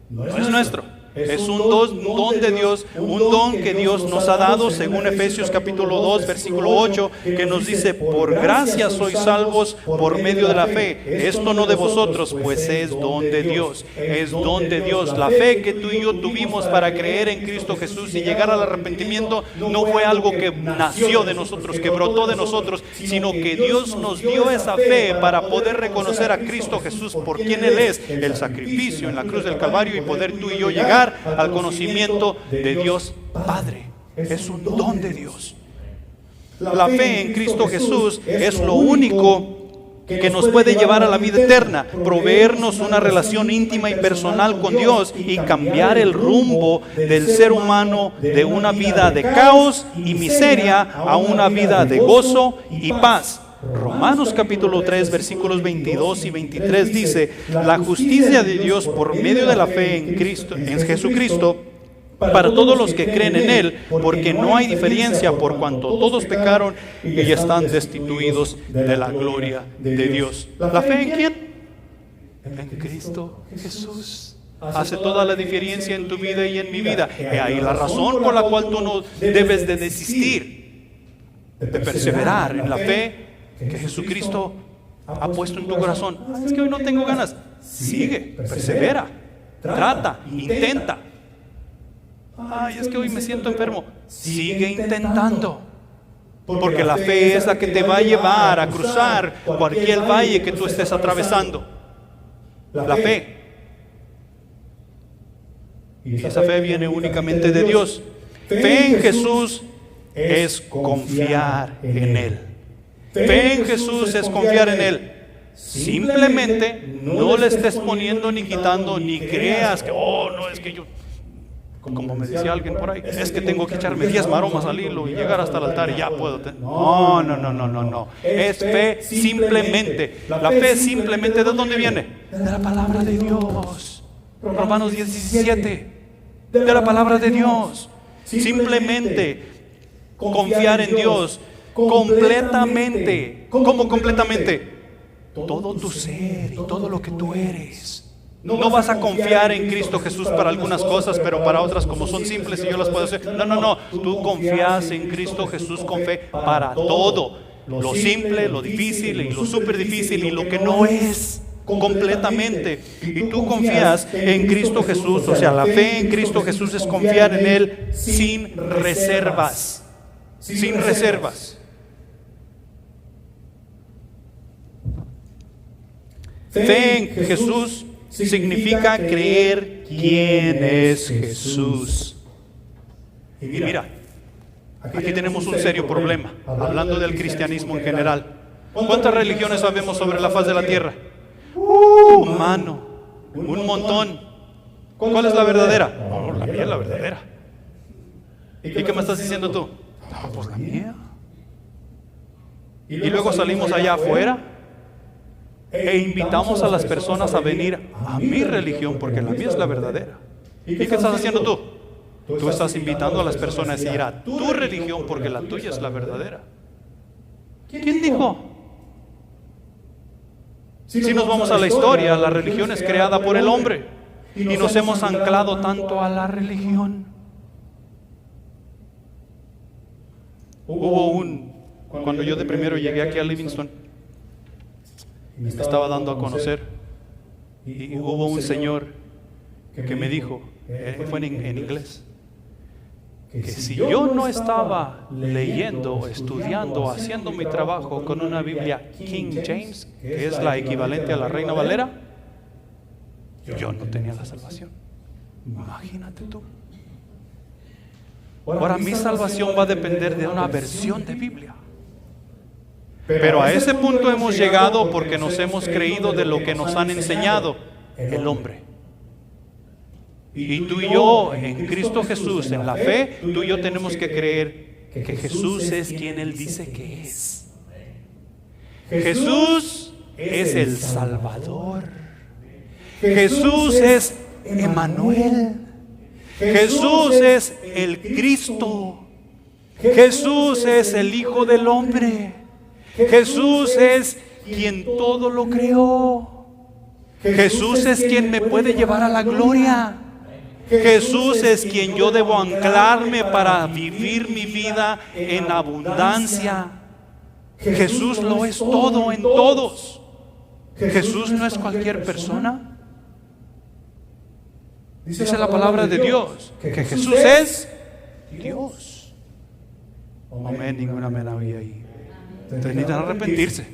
no es nuestro. Es un don de Dios, un don que Dios nos ha dado, según Efesios capítulo 2, versículo 8, que nos dice: por gracia sois salvos por medio de la fe. Esto no de vosotros, pues es don de Dios. Es don de Dios. La fe que tú y yo tuvimos para creer en Cristo Jesús y llegar al arrepentimiento no fue algo que nació de nosotros, que brotó de nosotros, sino que Dios nos dio esa fe para poder reconocer a Cristo Jesús por quien Él es, el sacrificio en la cruz del Calvario, y poder tú y yo llegar al conocimiento de Dios Padre. Es un don de Dios. La fe en Cristo Jesús es lo único que nos puede llevar a la vida eterna, proveernos una relación íntima y personal con Dios y cambiar el rumbo del ser humano de una vida de caos y miseria a una vida de gozo y paz. Romanos capítulo 3 versículos 22 y 23 dice: la justicia de Dios por medio de la fe en Cristo, en Jesucristo, para todos los que creen en Él, porque no hay diferencia, por cuanto todos pecaron y están destituidos de la gloria de Dios. ¿La fe en quién? En Cristo Jesús. Hace toda la diferencia en tu vida y en mi vida. Y ahí la razón por la cual tú no debes de desistir, de perseverar en la fe que Jesucristo ha puesto en tu corazón. Es que hoy no tengo ganas. Sigue, persevera, trata, intenta. Ay, es que hoy me siento enfermo. Sigue intentando. Porque la fe es la que te va a llevar a cruzar cualquier valle que tú estés atravesando. La fe. Y esa fe viene únicamente de Dios. Fe en Jesús es confiar en Él. Fe en Jesús es confiar en Él. Simplemente no le estés poniendo ni quitando, ni creas que, oh, no, es que yo... Como me decía alguien por ahí, es que tengo que echarme 10 maromas al hilo y llegar hasta el altar y ya puedo. No. Es fe simplemente. La fe simplemente, ¿de dónde viene? De la palabra de Dios. Romanos 10:17. De la palabra de Dios. Simplemente confiar en Dios completamente. ¿Cómo completamente? Todo tu ser y todo lo que tú eres. No vas a confiar en Cristo Jesús para algunas cosas, pero para otras, como son simples y yo las puedo hacer. No. Tú confías en Cristo Jesús con fe para todo. Lo simple, lo difícil y lo súper difícil y lo que no es. Completamente. Y tú confías en Cristo Jesús. O sea, la fe en Cristo Jesús es confiar en Él sin reservas. Sin reservas. Fe en Jesús significa creer quién es Jesús. Y mira, aquí tenemos un serio problema, hablando del cristianismo en general. ¿Cuántas religiones sabemos sobre la faz de la tierra? Mano, un montón. ¿Cuál es la verdadera? No, la mía es la verdadera. ¿Y qué me estás diciendo tú? No, pues la mía. Y luego salimos allá afuera e invitamos a las personas a venir a mi religión porque la mía es la verdadera. ¿Y qué estás haciendo tú? Tú estás invitando a las personas a ir a tu religión porque la tuya es la verdadera. ¿Quién dijo? Si nos vamos a la historia, la religión es creada por el hombre y nos hemos anclado tanto a la religión. Cuando yo de primero llegué aquí a Livingston, me estaba dando a conocer y hubo un señor que me dijo, fue en inglés, que si yo no estaba leyendo, estudiando, haciendo mi trabajo con una Biblia King James, que es la equivalente a la Reina Valera, yo no tenía la salvación. Imagínate tú. Ahora mi salvación va a depender de una versión de Biblia. Pero a ese punto hemos llegado porque nos hemos creído de lo que nos han enseñado el hombre. Y tú y yo, en Cristo Jesús, en la fe, tú y yo tenemos que creer que Jesús es quien Él dice que es. Jesús es el Salvador. Jesús es Emmanuel. Jesús es el Cristo. Jesús es el Hijo del Hombre. Jesús es quien todo lo creó. Jesús es quien me puede llevar a la gloria. Jesús es quien yo debo anclarme para vivir mi vida en abundancia. Jesús lo es todo en todos. Jesús no es cualquier persona. Dice la palabra de Dios que Jesús es Dios. Amén, ningún amén había ahí. Entonces necesitan arrepentirse.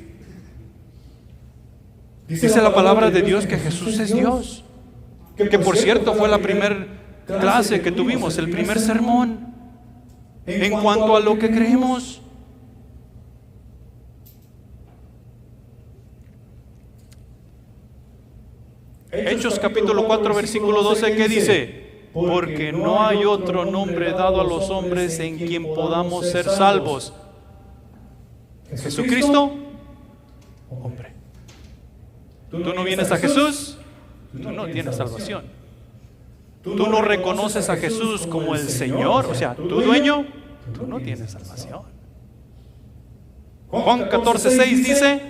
Dice la palabra de Dios que Jesús es Dios. Que por cierto fue la primera clase que tuvimos, el primer sermón en cuanto a lo que creemos. Hechos capítulo 4 versículo 12, ¿qué dice? Porque no hay otro nombre dado a los hombres en quien podamos ser salvos. Jesucristo, hombre. Tú no vienes a Jesús, tú no tienes salvación. Tú no reconoces a Jesús como el Señor, o sea, tu dueño, tú no tienes salvación. Juan 14:6 dice: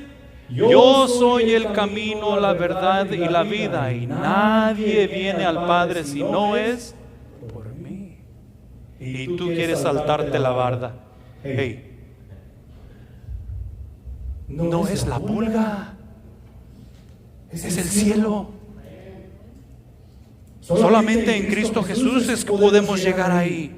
yo soy el camino, la verdad y la vida, y nadie viene al Padre si no es por mí. Y tú quieres saltarte la barda. Hey, no es la pulga, es el cielo. Solamente en Cristo Jesús es que podemos llegar ahí.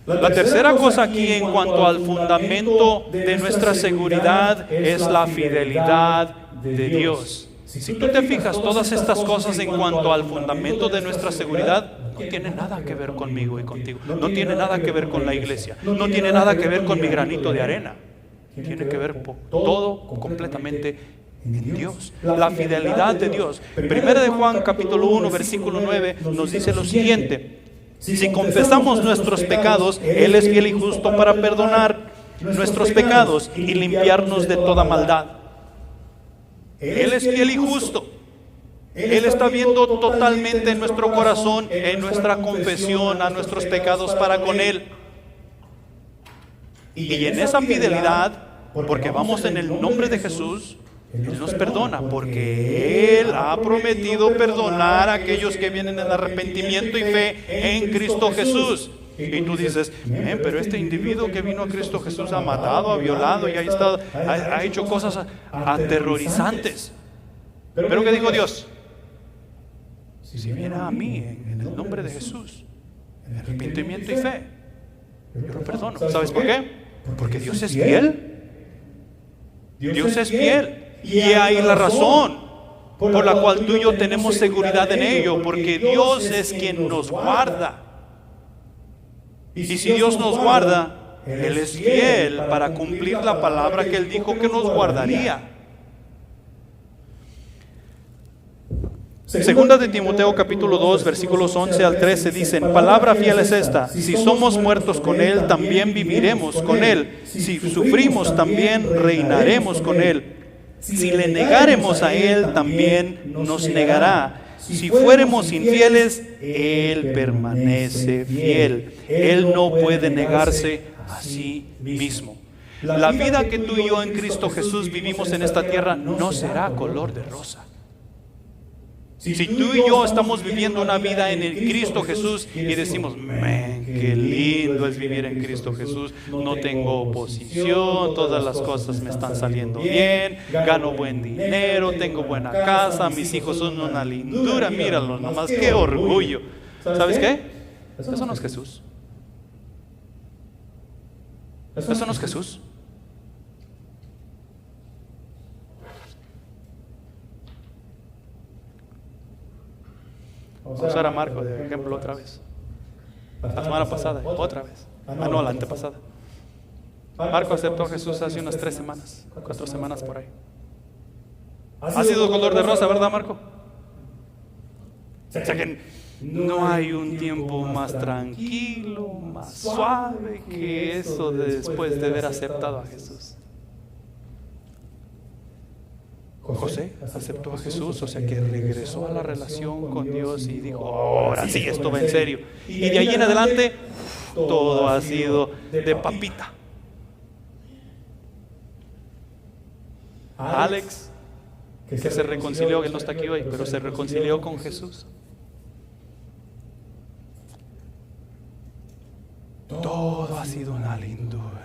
La tercera cosa aquí en cuanto al fundamento de nuestra seguridad es la fidelidad de Dios. Si tú te fijas, todas estas cosas en cuanto al fundamento de nuestra seguridad no tiene nada que ver conmigo y contigo. No tiene nada que ver con la iglesia. No tiene nada que ver con mi granito de arena. Tiene que ver todo completamente en Dios. La fidelidad de Dios. Primera de Juan capítulo 1 versículo 9 nos dice lo siguiente: Si confesamos nuestros pecados, Él es fiel y justo para perdonar nuestros pecados y limpiarnos de toda maldad. Él es fiel y justo. Él está viendo totalmente en nuestro corazón, en nuestra confesión a nuestros pecados para con Él. Y en esa fidelidad, porque vamos en el nombre de Jesús, Él nos perdona, porque Él ha prometido perdonar a aquellos que vienen en arrepentimiento y fe en Cristo Jesús. Y tú dices, pero este individuo que vino a Cristo Jesús ha matado, ha violado y ha hecho cosas aterrorizantes. Pero ¿qué dijo Dios? Si viene a mí en el nombre de Jesús, en arrepentimiento y fe, yo lo perdono. ¿Sabes por qué? Porque Dios es fiel. Dios es fiel. Y hay la razón por la cual tú y yo tenemos seguridad en ello, porque Dios es quien nos guarda. Y si Dios nos guarda, Él es fiel para cumplir la palabra que Él dijo que nos guardaría. Segunda de Timoteo capítulo 2 versículos 11 al 13 dicen: palabra fiel es esta, si somos muertos con Él, también viviremos con Él. Si sufrimos, también reinaremos con Él. Si le negáremos a Él, también nos negará. Si fuéramos infieles, Él permanece fiel. Él no puede negarse a sí mismo. La vida que tú y yo en Cristo Jesús vivimos en esta tierra no será color de rosa. Si tú y yo estamos viviendo una vida en el Cristo Jesús y decimos, qué lindo es vivir en Cristo Jesús, no tengo oposición, todas las cosas me están saliendo bien, gano buen dinero, tengo buena casa, mis hijos son una lindura, míralos nomás, qué orgullo. ¿Sabes qué? Eso no es Jesús. Eso no es Jesús. Vamos a usar a Marco de ejemplo otra vez. La semana pasada, otra vez. No, la antepasada. Marco aceptó a Jesús hace unas 3 semanas, 4 semanas por ahí. Ha sido color de rosa, ¿verdad, Marco? O sea que no hay un tiempo más tranquilo, más suave que eso de después de haber aceptado a Jesús. José aceptó a Jesús, o sea que regresó a la relación con Dios y dijo, ahora sí, esto va en serio. Y de ahí en adelante, todo ha sido de papita. Alex, que se reconcilió, él no está aquí hoy, pero se reconcilió con Jesús. Todo ha sido una lindura.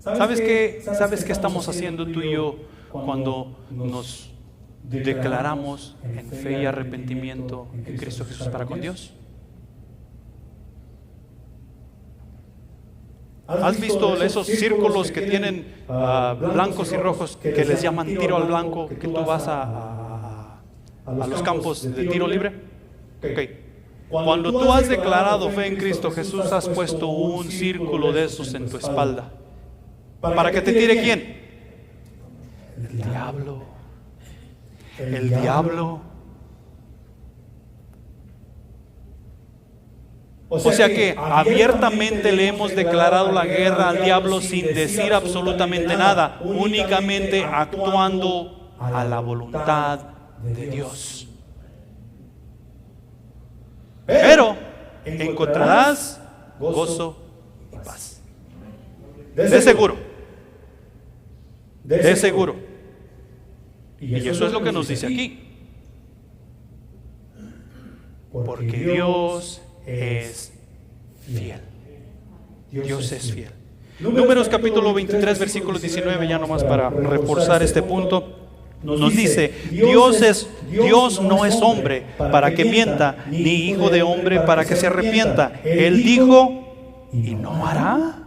¿Sabes qué estamos haciendo tú y yo cuando nos declaramos en fe y arrepentimiento en Cristo Jesús para con Dios? ¿Has visto esos círculos que tienen blancos y rojos que les llaman tiro al blanco, que tú vas a los campos de tiro libre? Okay. Cuando tú has declarado fe en Cristo Jesús, has puesto un círculo de esos en tu espalda. ¿Para que te tire quién? El diablo. El diablo. O sea que abiertamente le hemos declarado la guerra al diablo sin decir absolutamente nada, únicamente actuando a la voluntad de Dios. Pero encontrarás gozo y paz. De seguro. De seguro. Y eso es lo que nos dice aquí. Porque Dios es fiel. Dios es fiel. Números capítulo 23, versículo 19, ya nomás para reforzar este punto. Nos dice, Dios no es hombre para que mienta, ni hijo de hombre para que se arrepienta. Él dijo, y no hará.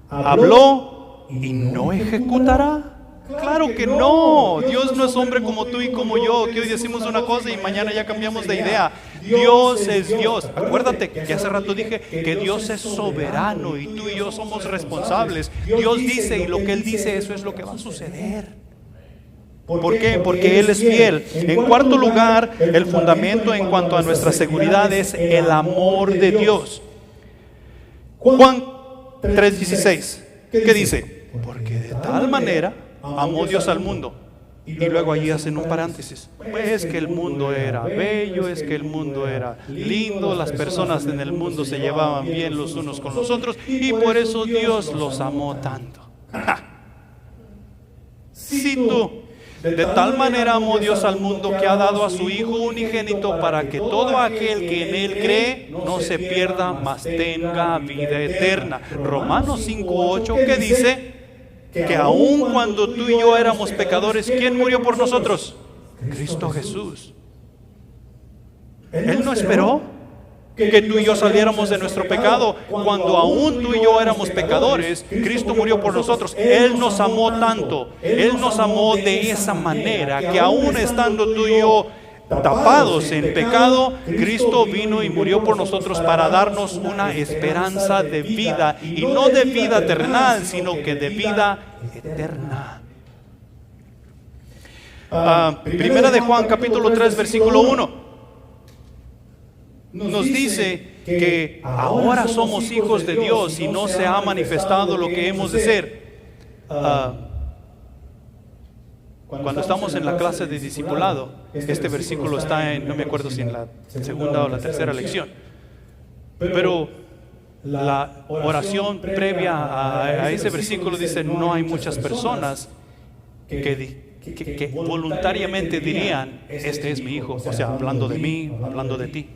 Habló, y no ejecutará. Claro que no. Dios no es hombre como tú y como yo, que hoy decimos una cosa y mañana ya cambiamos de idea. Dios es Dios. Acuérdate que hace rato dije que Dios es soberano y tú y yo somos responsables. Dios dice y lo que Él dice, eso es lo que va a suceder. ¿Por qué? Porque Él es fiel. En cuarto lugar, el fundamento en cuanto a nuestra seguridad es el amor de Dios. Juan 3:16, ¿qué dice? Porque de tal manera amó Dios al mundo. Y luego allí hacen un paréntesis. Es que el mundo era bello, es que el mundo era lindo, las personas en el mundo se llevaban bien los unos con los otros y por eso Dios los amó tanto. Si tú, de tal manera amó Dios al mundo que ha dado a su Hijo unigénito para que todo aquel que en Él cree no se pierda, mas tenga vida eterna. Romanos 5:8, que dice que aun cuando tú y yo éramos pecadores, ¿quién murió por nosotros? Cristo Jesús. Él no esperó que tú y yo saliéramos de nuestro pecado. Cuando aún tú y yo éramos pecadores, Cristo murió por nosotros. Él nos amó tanto, Él nos amó de esa manera, que aún estando tú y yo tapados en pecado, Cristo vino y murió por nosotros para darnos una esperanza de vida, y no de vida terrenal, sino que de vida eterna. Primera de Juan capítulo 3 versículo 1 nos dice que ahora somos hijos de Dios y no se ha manifestado lo que hemos de ser. Cuando estamos en la clase de discipulado, este versículo está en, no me acuerdo si en la segunda o la tercera lección, pero la oración previa a ese versículo dice: no hay muchas personas que voluntariamente dirían, este es mi hijo, o sea, hablando de mí, hablando de ti.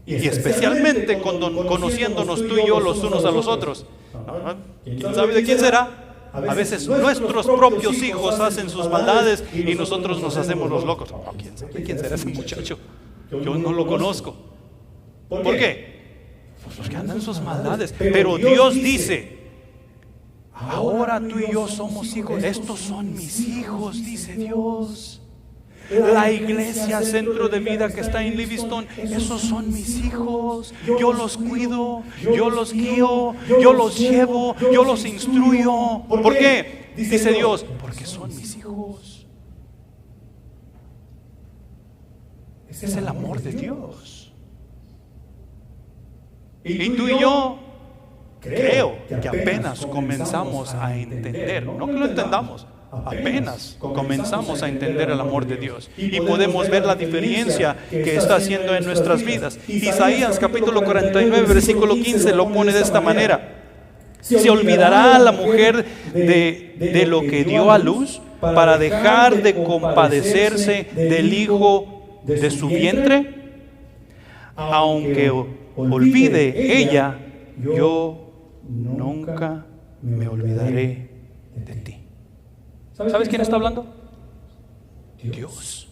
Y especialmente conociéndonos tú y yo los unos a los otros. ¿Quién sabe de quién será? A veces nuestros propios hijos hacen sus maldades y nosotros nos hacemos los locos. ¿Quién sabe quién será ese muchacho? Yo no lo conozco. ¿Por qué? Pues los que andan en sus maldades. Pero Dios dice: ahora tú y yo somos hijos. Estos son mis hijos, dice Dios. La iglesia Centro de Vida que está en Livingston, esos son mis hijos. Yo los cuido, yo los guío, yo los llevo, yo los instruyo. ¿Por qué? Dice Dios, porque son mis hijos. Ese es el amor de Dios. Y tú y yo creo que apenas comenzamos a entender, no que lo entendamos, apenas comenzamos a entender el amor de Dios y podemos ver la diferencia que está haciendo en nuestras vidas. Isaías capítulo 49 versículo 15 lo pone de esta manera: ¿se olvidará la mujer de lo que dio a luz para dejar de compadecerse del hijo de su vientre? Aunque olvide ella, yo nunca me olvidaré de ti. ¿Sabes quién está hablando? Dios.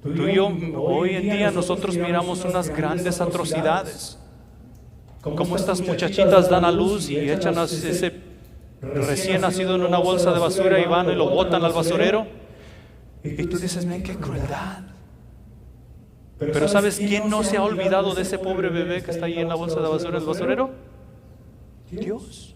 Tú y yo, hoy en día nosotros miramos unas grandes atrocidades. Como estas muchachitas dan a luz y echan a ese recién nacido en una bolsa de basura y van y lo botan al basurero. Y tú dices, ¡men, qué crueldad! Pero ¿sabes quién no se ha olvidado de ese pobre bebé que está ahí en la bolsa de basura del basurero? Dios.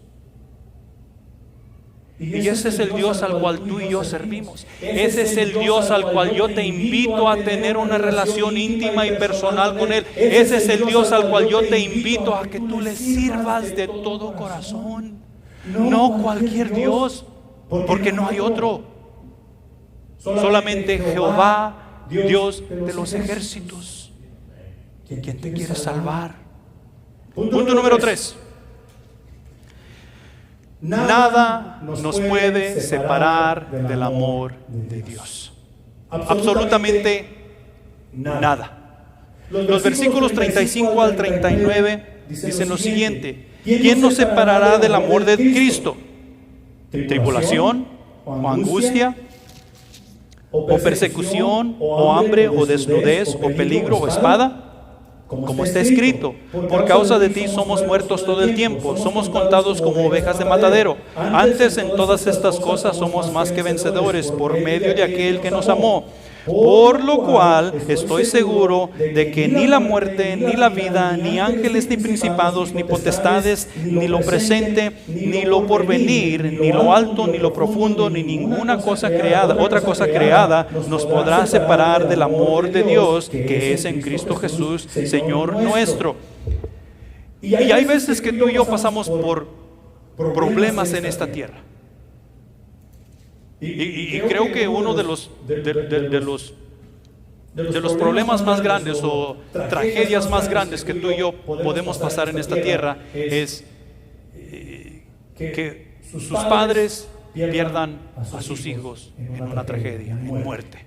Y ese es el Dios al cual tú y yo servimos. Ese es el Dios al cual yo te invito a tener una relación íntima y personal con Él. Ese es el Dios al cual yo te invito a que tú le sirvas de todo corazón. No cualquier Dios, porque no hay otro. Solamente Jehová, Dios de los ejércitos, quien te quiere salvar. Punto número 3. Nada nos puede separar del amor de Dios. Absolutamente nada. Los versículos 35 al 39 dicen lo siguiente: ¿quién nos separará del amor de Cristo? ¿Tribulación o angustia o persecución o hambre o desnudez o peligro o espada? Como está escrito, por causa de ti somos muertos todo el tiempo, somos contados como ovejas de matadero. Antes en todas estas cosas somos más que vencedores por medio de aquel que nos amó. Por lo cual estoy seguro de que ni la muerte, ni la vida, ni ángeles, ni principados, ni potestades, ni lo presente, ni lo porvenir, ni lo alto, ni lo profundo, ni ninguna cosa creada, otra cosa creada, nos podrá separar del amor de Dios que es en Cristo Jesús, Señor nuestro. Y hay veces que tú y yo pasamos por problemas en esta tierra. Y creo que uno de los problemas más grandes o tragedias más grandes que tú y yo podemos pasar en esta tierra es que sus padres pierdan a sus hijos en una tragedia, en muerte.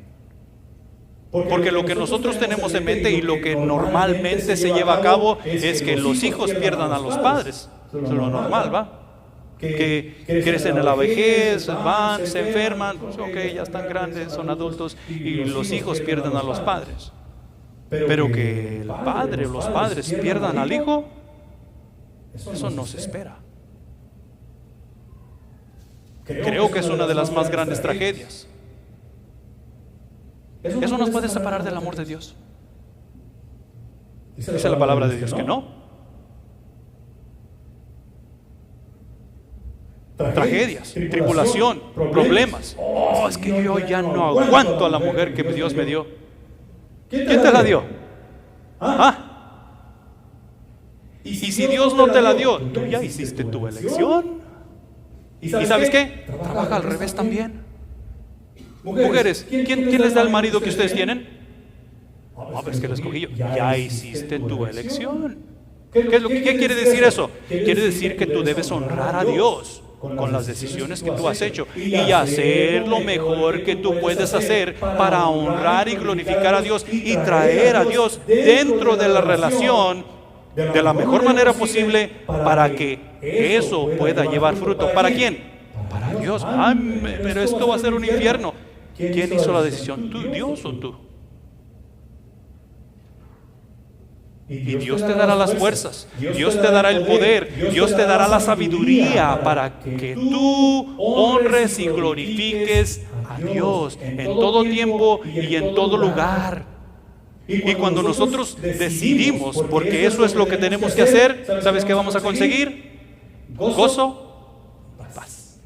Porque lo que nosotros tenemos en mente y lo que normalmente se lleva a cabo es que los hijos pierdan a los padres. Eso es lo normal, ¿va? Que crecen en la vejez, van, se enferman, pues ok, ya están grandes, son adultos, y los hijos pierden a los padres. Pero que el padre o los padres pierdan al hijo, eso no se espera. Creo que es una de las más grandes tragedias. Eso nos puede separar del amor de Dios. Dice la palabra de Dios que no. Tragedias, tribulación, problemas. Oh, es que yo ya no aguanto a la mujer que Dios me dio. ¿Quién te la dio? ¿Ah? Y si Dios no te la dio, tú ya hiciste tu elección. ¿Y sabes qué? Trabaja al revés también. Mujeres, ¿quién les da el marido que ustedes tienen? Es que lo escogí yo. Ya hiciste tu elección. ¿Qué quiere decir eso? Quiere decir que tú debes honrar a Dios con las decisiones que tú has hecho y hacer lo mejor que tú puedes hacer para honrar y glorificar a Dios y traer a Dios dentro de la relación de la mejor manera posible para que eso pueda llevar fruto. ¿Para quién? Para Dios. Pero esto va a ser un infierno. ¿Quién hizo la decisión? ¿Tú, Dios o tú? Y Dios te dará las fuerzas, Dios te dará el poder, Dios te dará la sabiduría para que tú honres y glorifiques a Dios en todo tiempo y en todo lugar. Y cuando nosotros decidimos, porque eso es lo que tenemos que hacer, ¿sabes qué vamos a conseguir? Gozo, paz.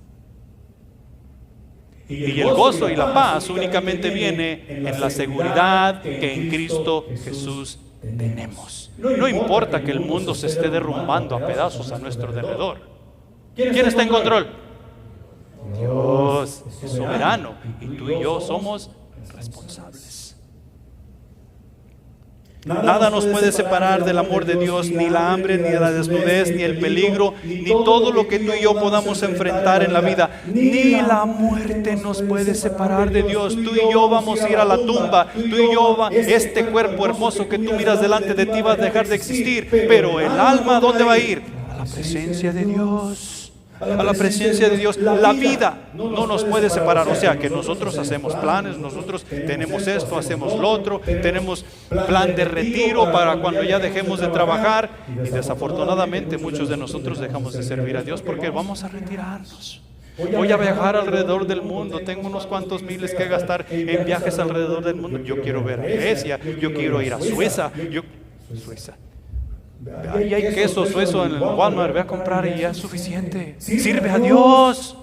Y el gozo y la paz únicamente viene en la seguridad que en Cristo Jesús tenemos. No importa que el mundo se esté derrumbando a pedazos a nuestro alrededor. ¿Quién está en control? Dios es soberano y tú y yo somos responsables. Nada nos puede separar del amor de Dios, ni la hambre, ni la desnudez, ni el peligro, ni todo lo que tú y yo podamos enfrentar en la vida. Ni la muerte nos puede separar de Dios. Tú y yo vamos a ir a la tumba. Tú y yo, este cuerpo hermoso que tú miras delante de ti va a dejar de existir. Pero el alma, ¿a dónde va a ir? A la presencia de Dios. A la presencia de Dios. La vida no nos puede separar. O sea que nosotros hacemos planes, nosotros tenemos esto, hacemos lo otro, tenemos plan de retiro para cuando ya dejemos de trabajar. Y desafortunadamente muchos de nosotros dejamos de servir a Dios porque vamos a retirarnos. Voy a viajar alrededor del mundo, tengo unos cuantos miles que gastar en viajes alrededor del mundo. Yo quiero ver a Grecia, yo quiero ir a Suiza. Suiza. Ahí hay queso suizo en el Walmart, ve a comprar y ya es suficiente. Sirve a Dios.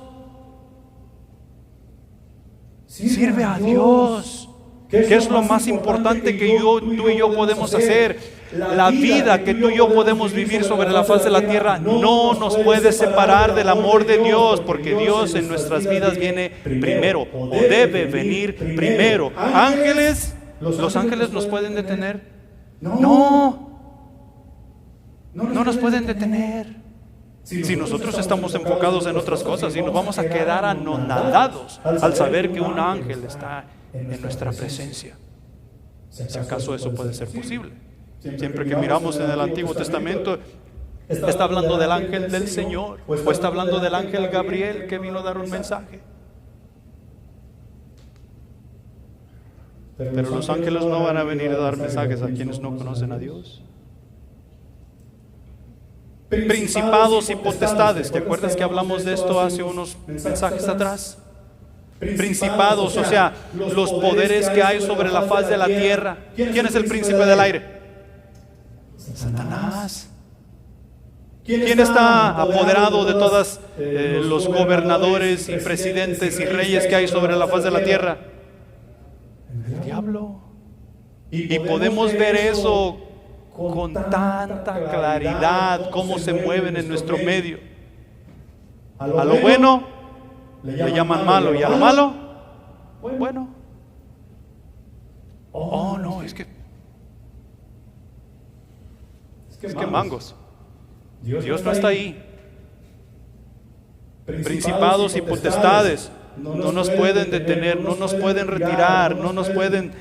Sirve a Dios. ¿Qué es lo más importante que tú y yo podemos hacer? La vida que tú y yo podemos vivir sobre la faz de la tierra no nos puede separar del amor de Dios, porque Dios en nuestras vidas viene primero, o debe venir primero. ¿Ángeles? ¿Los ángeles nos pueden detener? No nos pueden detener. Si nosotros estamos enfocados en otras cosas y nos vamos a quedar anonadados al saber que un ángel está en nuestra presencia. Si acaso eso puede ser posible. Siempre que miramos en el Antiguo Testamento, está hablando del ángel del Señor, o está hablando del ángel Gabriel que vino a dar un mensaje. Pero los ángeles no van a venir a dar mensajes a quienes no conocen a Dios. Principados y potestades, ¿te acuerdas que hablamos de esto hace unos mensajes atrás? principados, o sea, los poderes que hay sobre la faz de la tierra. ¿Quién es el príncipe del aire? Satanás. ¿Quién está apoderado de todos los gobernadores y presidentes y reyes que hay sobre la faz de la tierra? El diablo. Y podemos ver eso con tanta claridad, cómo se mueven en nuestro medio. A lo bueno le llaman malo, y a lo malo, bueno. Oh, no, es que mangos. Dios no está ahí. Principados y potestades no nos pueden detener, no nos pueden retirar, no nos pueden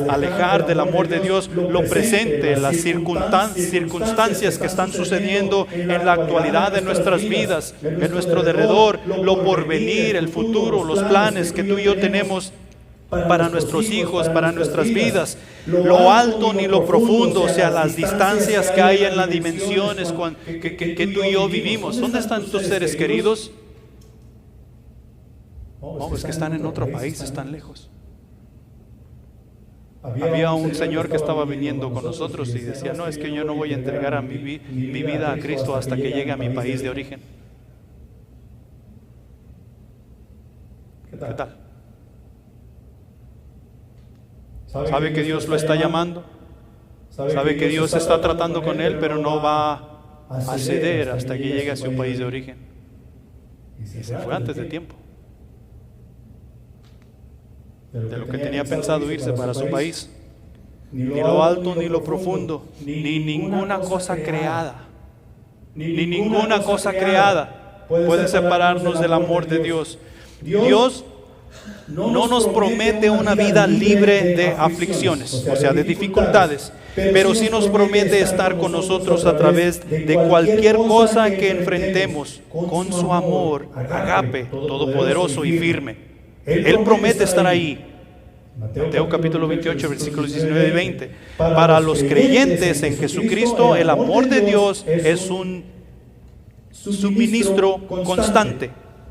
alejar del amor de Dios. Lo presente, las circunstancias que están sucediendo en la actualidad de nuestras vidas, en nuestro derredor, lo porvenir, el futuro, los planes que tú y yo tenemos para nuestros hijos, para nuestras vidas, lo alto ni lo profundo, o sea, las distancias que hay en las dimensiones que tú y yo vivimos. ¿Dónde están tus seres queridos? Oh, es que están en otro país, están lejos. Había un señor que estaba viniendo con nosotros y decía, no, es que yo no voy a entregar a mi vida a Cristo hasta que llegue a mi país de origen. ¿Qué tal? Sabe que Dios lo está llamando, sabe que Dios está tratando con él, pero no va a ceder hasta que llegue a su país de origen. Y se fue antes de tiempo, de lo que tenía pensado irse para su país. Ni lo alto ni lo profundo, ni ninguna cosa creada, ni ninguna cosa creada puede separarnos del amor de Dios. Dios no nos promete una vida libre de aflicciones, o sea, de dificultades, pero sí nos promete estar con nosotros a través de cualquier cosa que enfrentemos con su amor, agape, todopoderoso y firme. Él promete estar ahí. Mateo capítulo 28, versículos 19 y 20. Para los creyentes en Jesucristo, el amor de Dios es un suministro constante.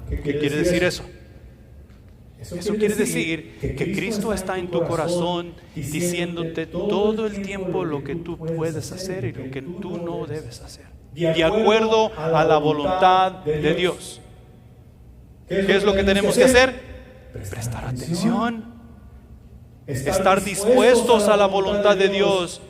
¿Qué quiere decir eso? Eso quiere decir que Cristo está en tu corazón diciéndote todo el tiempo lo que tú puedes hacer y lo que tú no debes hacer, de acuerdo a la voluntad de Dios. ¿Qué es lo que tenemos que hacer? Prestar atención, estar dispuestos a la voluntad de Dios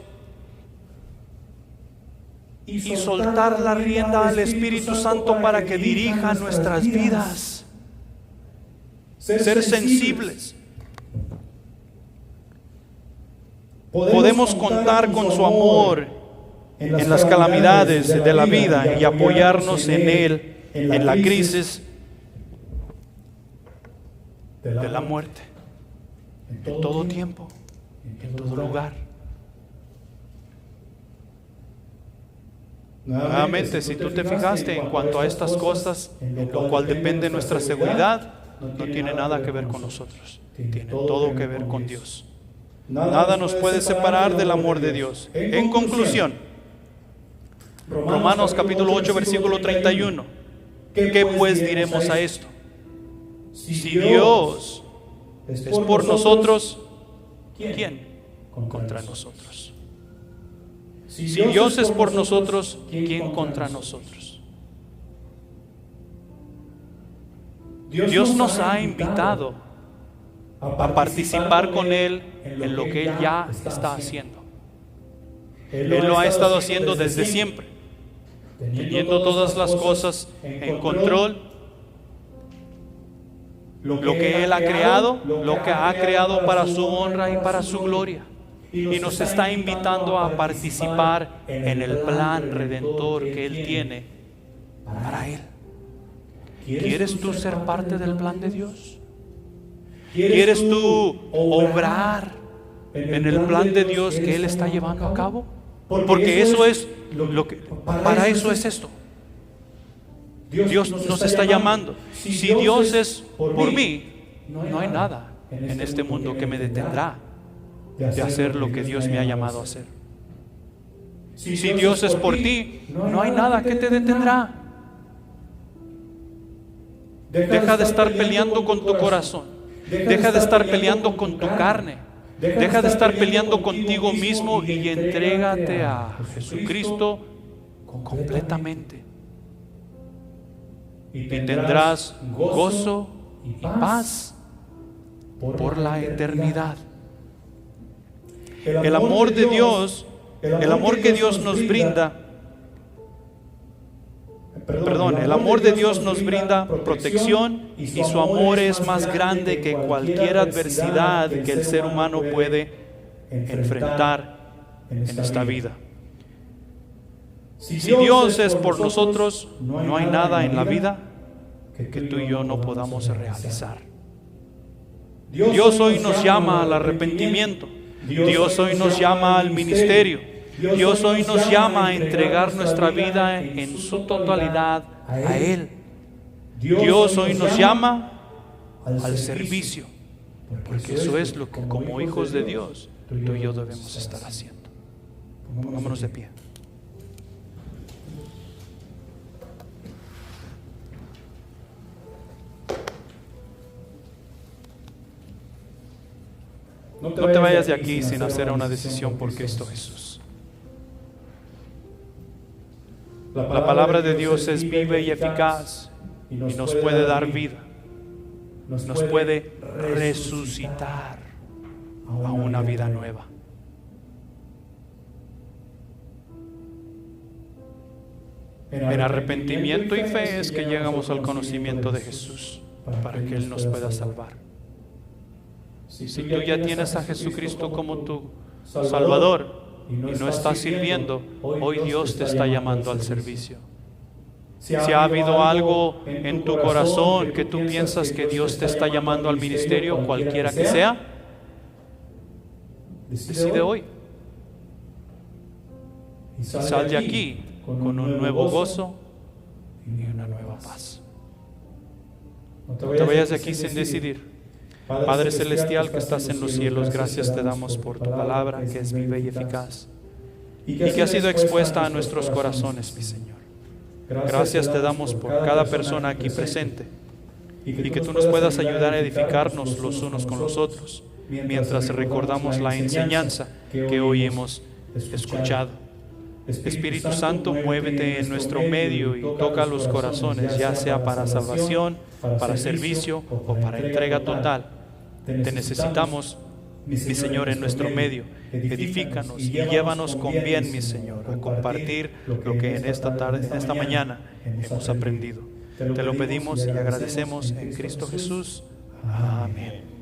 y soltar la rienda al Espíritu Santo para que dirija nuestras vidas. Ser sensibles. Podemos contar con su amor en las calamidades de la vida y apoyarnos en Él en la crisis de la muerte, en todo tiempo, en todo lugar. Nuevamente, si tú te fijaste en cuanto a estas cosas, en lo cual depende nuestra seguridad, no tiene nada que ver con nosotros, tiene todo que ver con Dios. Nada nos puede separar del amor de Dios. En conclusión, Romanos capítulo 8, versículo 31. ¿Qué pues diremos a esto? Si Dios es por nosotros, ¿quién contra nosotros? Si Dios es por nosotros, ¿quién contra nosotros? Dios nos ha invitado a participar con Él en lo que Él ya está haciendo. Él lo ha estado haciendo desde siempre, teniendo todas las cosas en control. Lo que Él ha creado, lo que ha creado para su honra y para su gloria. Y nos está invitando a participar en el plan redentor que Él tiene para Él. ¿Quieres tú ser parte del plan de Dios? ¿Quieres tú obrar en el plan de Dios que Él está llevando a cabo? Porque eso es lo que, para eso es esto. Dios nos está llamando. Si Dios es por mí, no hay nada en este mundo que me detendrá de hacer lo que Dios me ha llamado a hacer. Si Dios es por ti, no hay nada que te detendrá Deja de estar peleando con tu corazón. Deja de estar peleando con tu carne. Deja de estar peleando contigo mismo y entrégate a Jesucristo completamente. Y tendrás gozo y paz por la eternidad. El amor de Dios, el amor que Dios nos brinda, el amor de Dios nos brinda protección y su amor es más grande que cualquier adversidad que el ser humano puede enfrentar en esta vida. Si Dios es por nosotros, no hay nada en la vida que tú y yo no podamos realizar. Dios hoy nos llama al arrepentimiento. Dios hoy nos llama al ministerio. Dios hoy nos llama a entregar nuestra vida en su totalidad a Él. Dios hoy nos llama al servicio, porque eso es lo que como hijos de Dios tú y yo debemos estar haciendo. Pongámonos de pie. No te vayas de aquí sin hacer una decisión por Cristo Jesús. La palabra de Dios es viva y eficaz y nos puede dar vida. Nos puede resucitar a una vida nueva. En arrepentimiento y fe es que llegamos al conocimiento de Jesús para que Él nos pueda salvar. Si tú ya tienes a Jesucristo como tu Salvador y no estás sirviendo, hoy Dios te está llamando al servicio. Si ha habido algo en tu corazón que tú piensas que Dios te está llamando al ministerio, cualquiera que sea, decide hoy. Y sal de aquí con un nuevo gozo y una nueva paz. No te vayas de aquí sin decidir. Padre Celestial que estás en los cielos, gracias te damos por tu palabra que es viva y eficaz y que ha sido expuesta a nuestros corazones, mi Señor. Gracias te damos por cada persona aquí presente y que tú nos puedas ayudar a edificarnos los unos con los otros mientras recordamos la enseñanza que hoy hemos escuchado. Espíritu Santo, muévete en nuestro medio y toca los corazones, ya sea para salvación, para servicio o para entrega total. Te necesitamos, mi Señor, en nuestro medio. Edifícanos y llévanos con bien, mi Señor, a compartir lo que en esta tarde, en esta mañana hemos aprendido. Te lo pedimos y agradecemos en Cristo Jesús. Amén.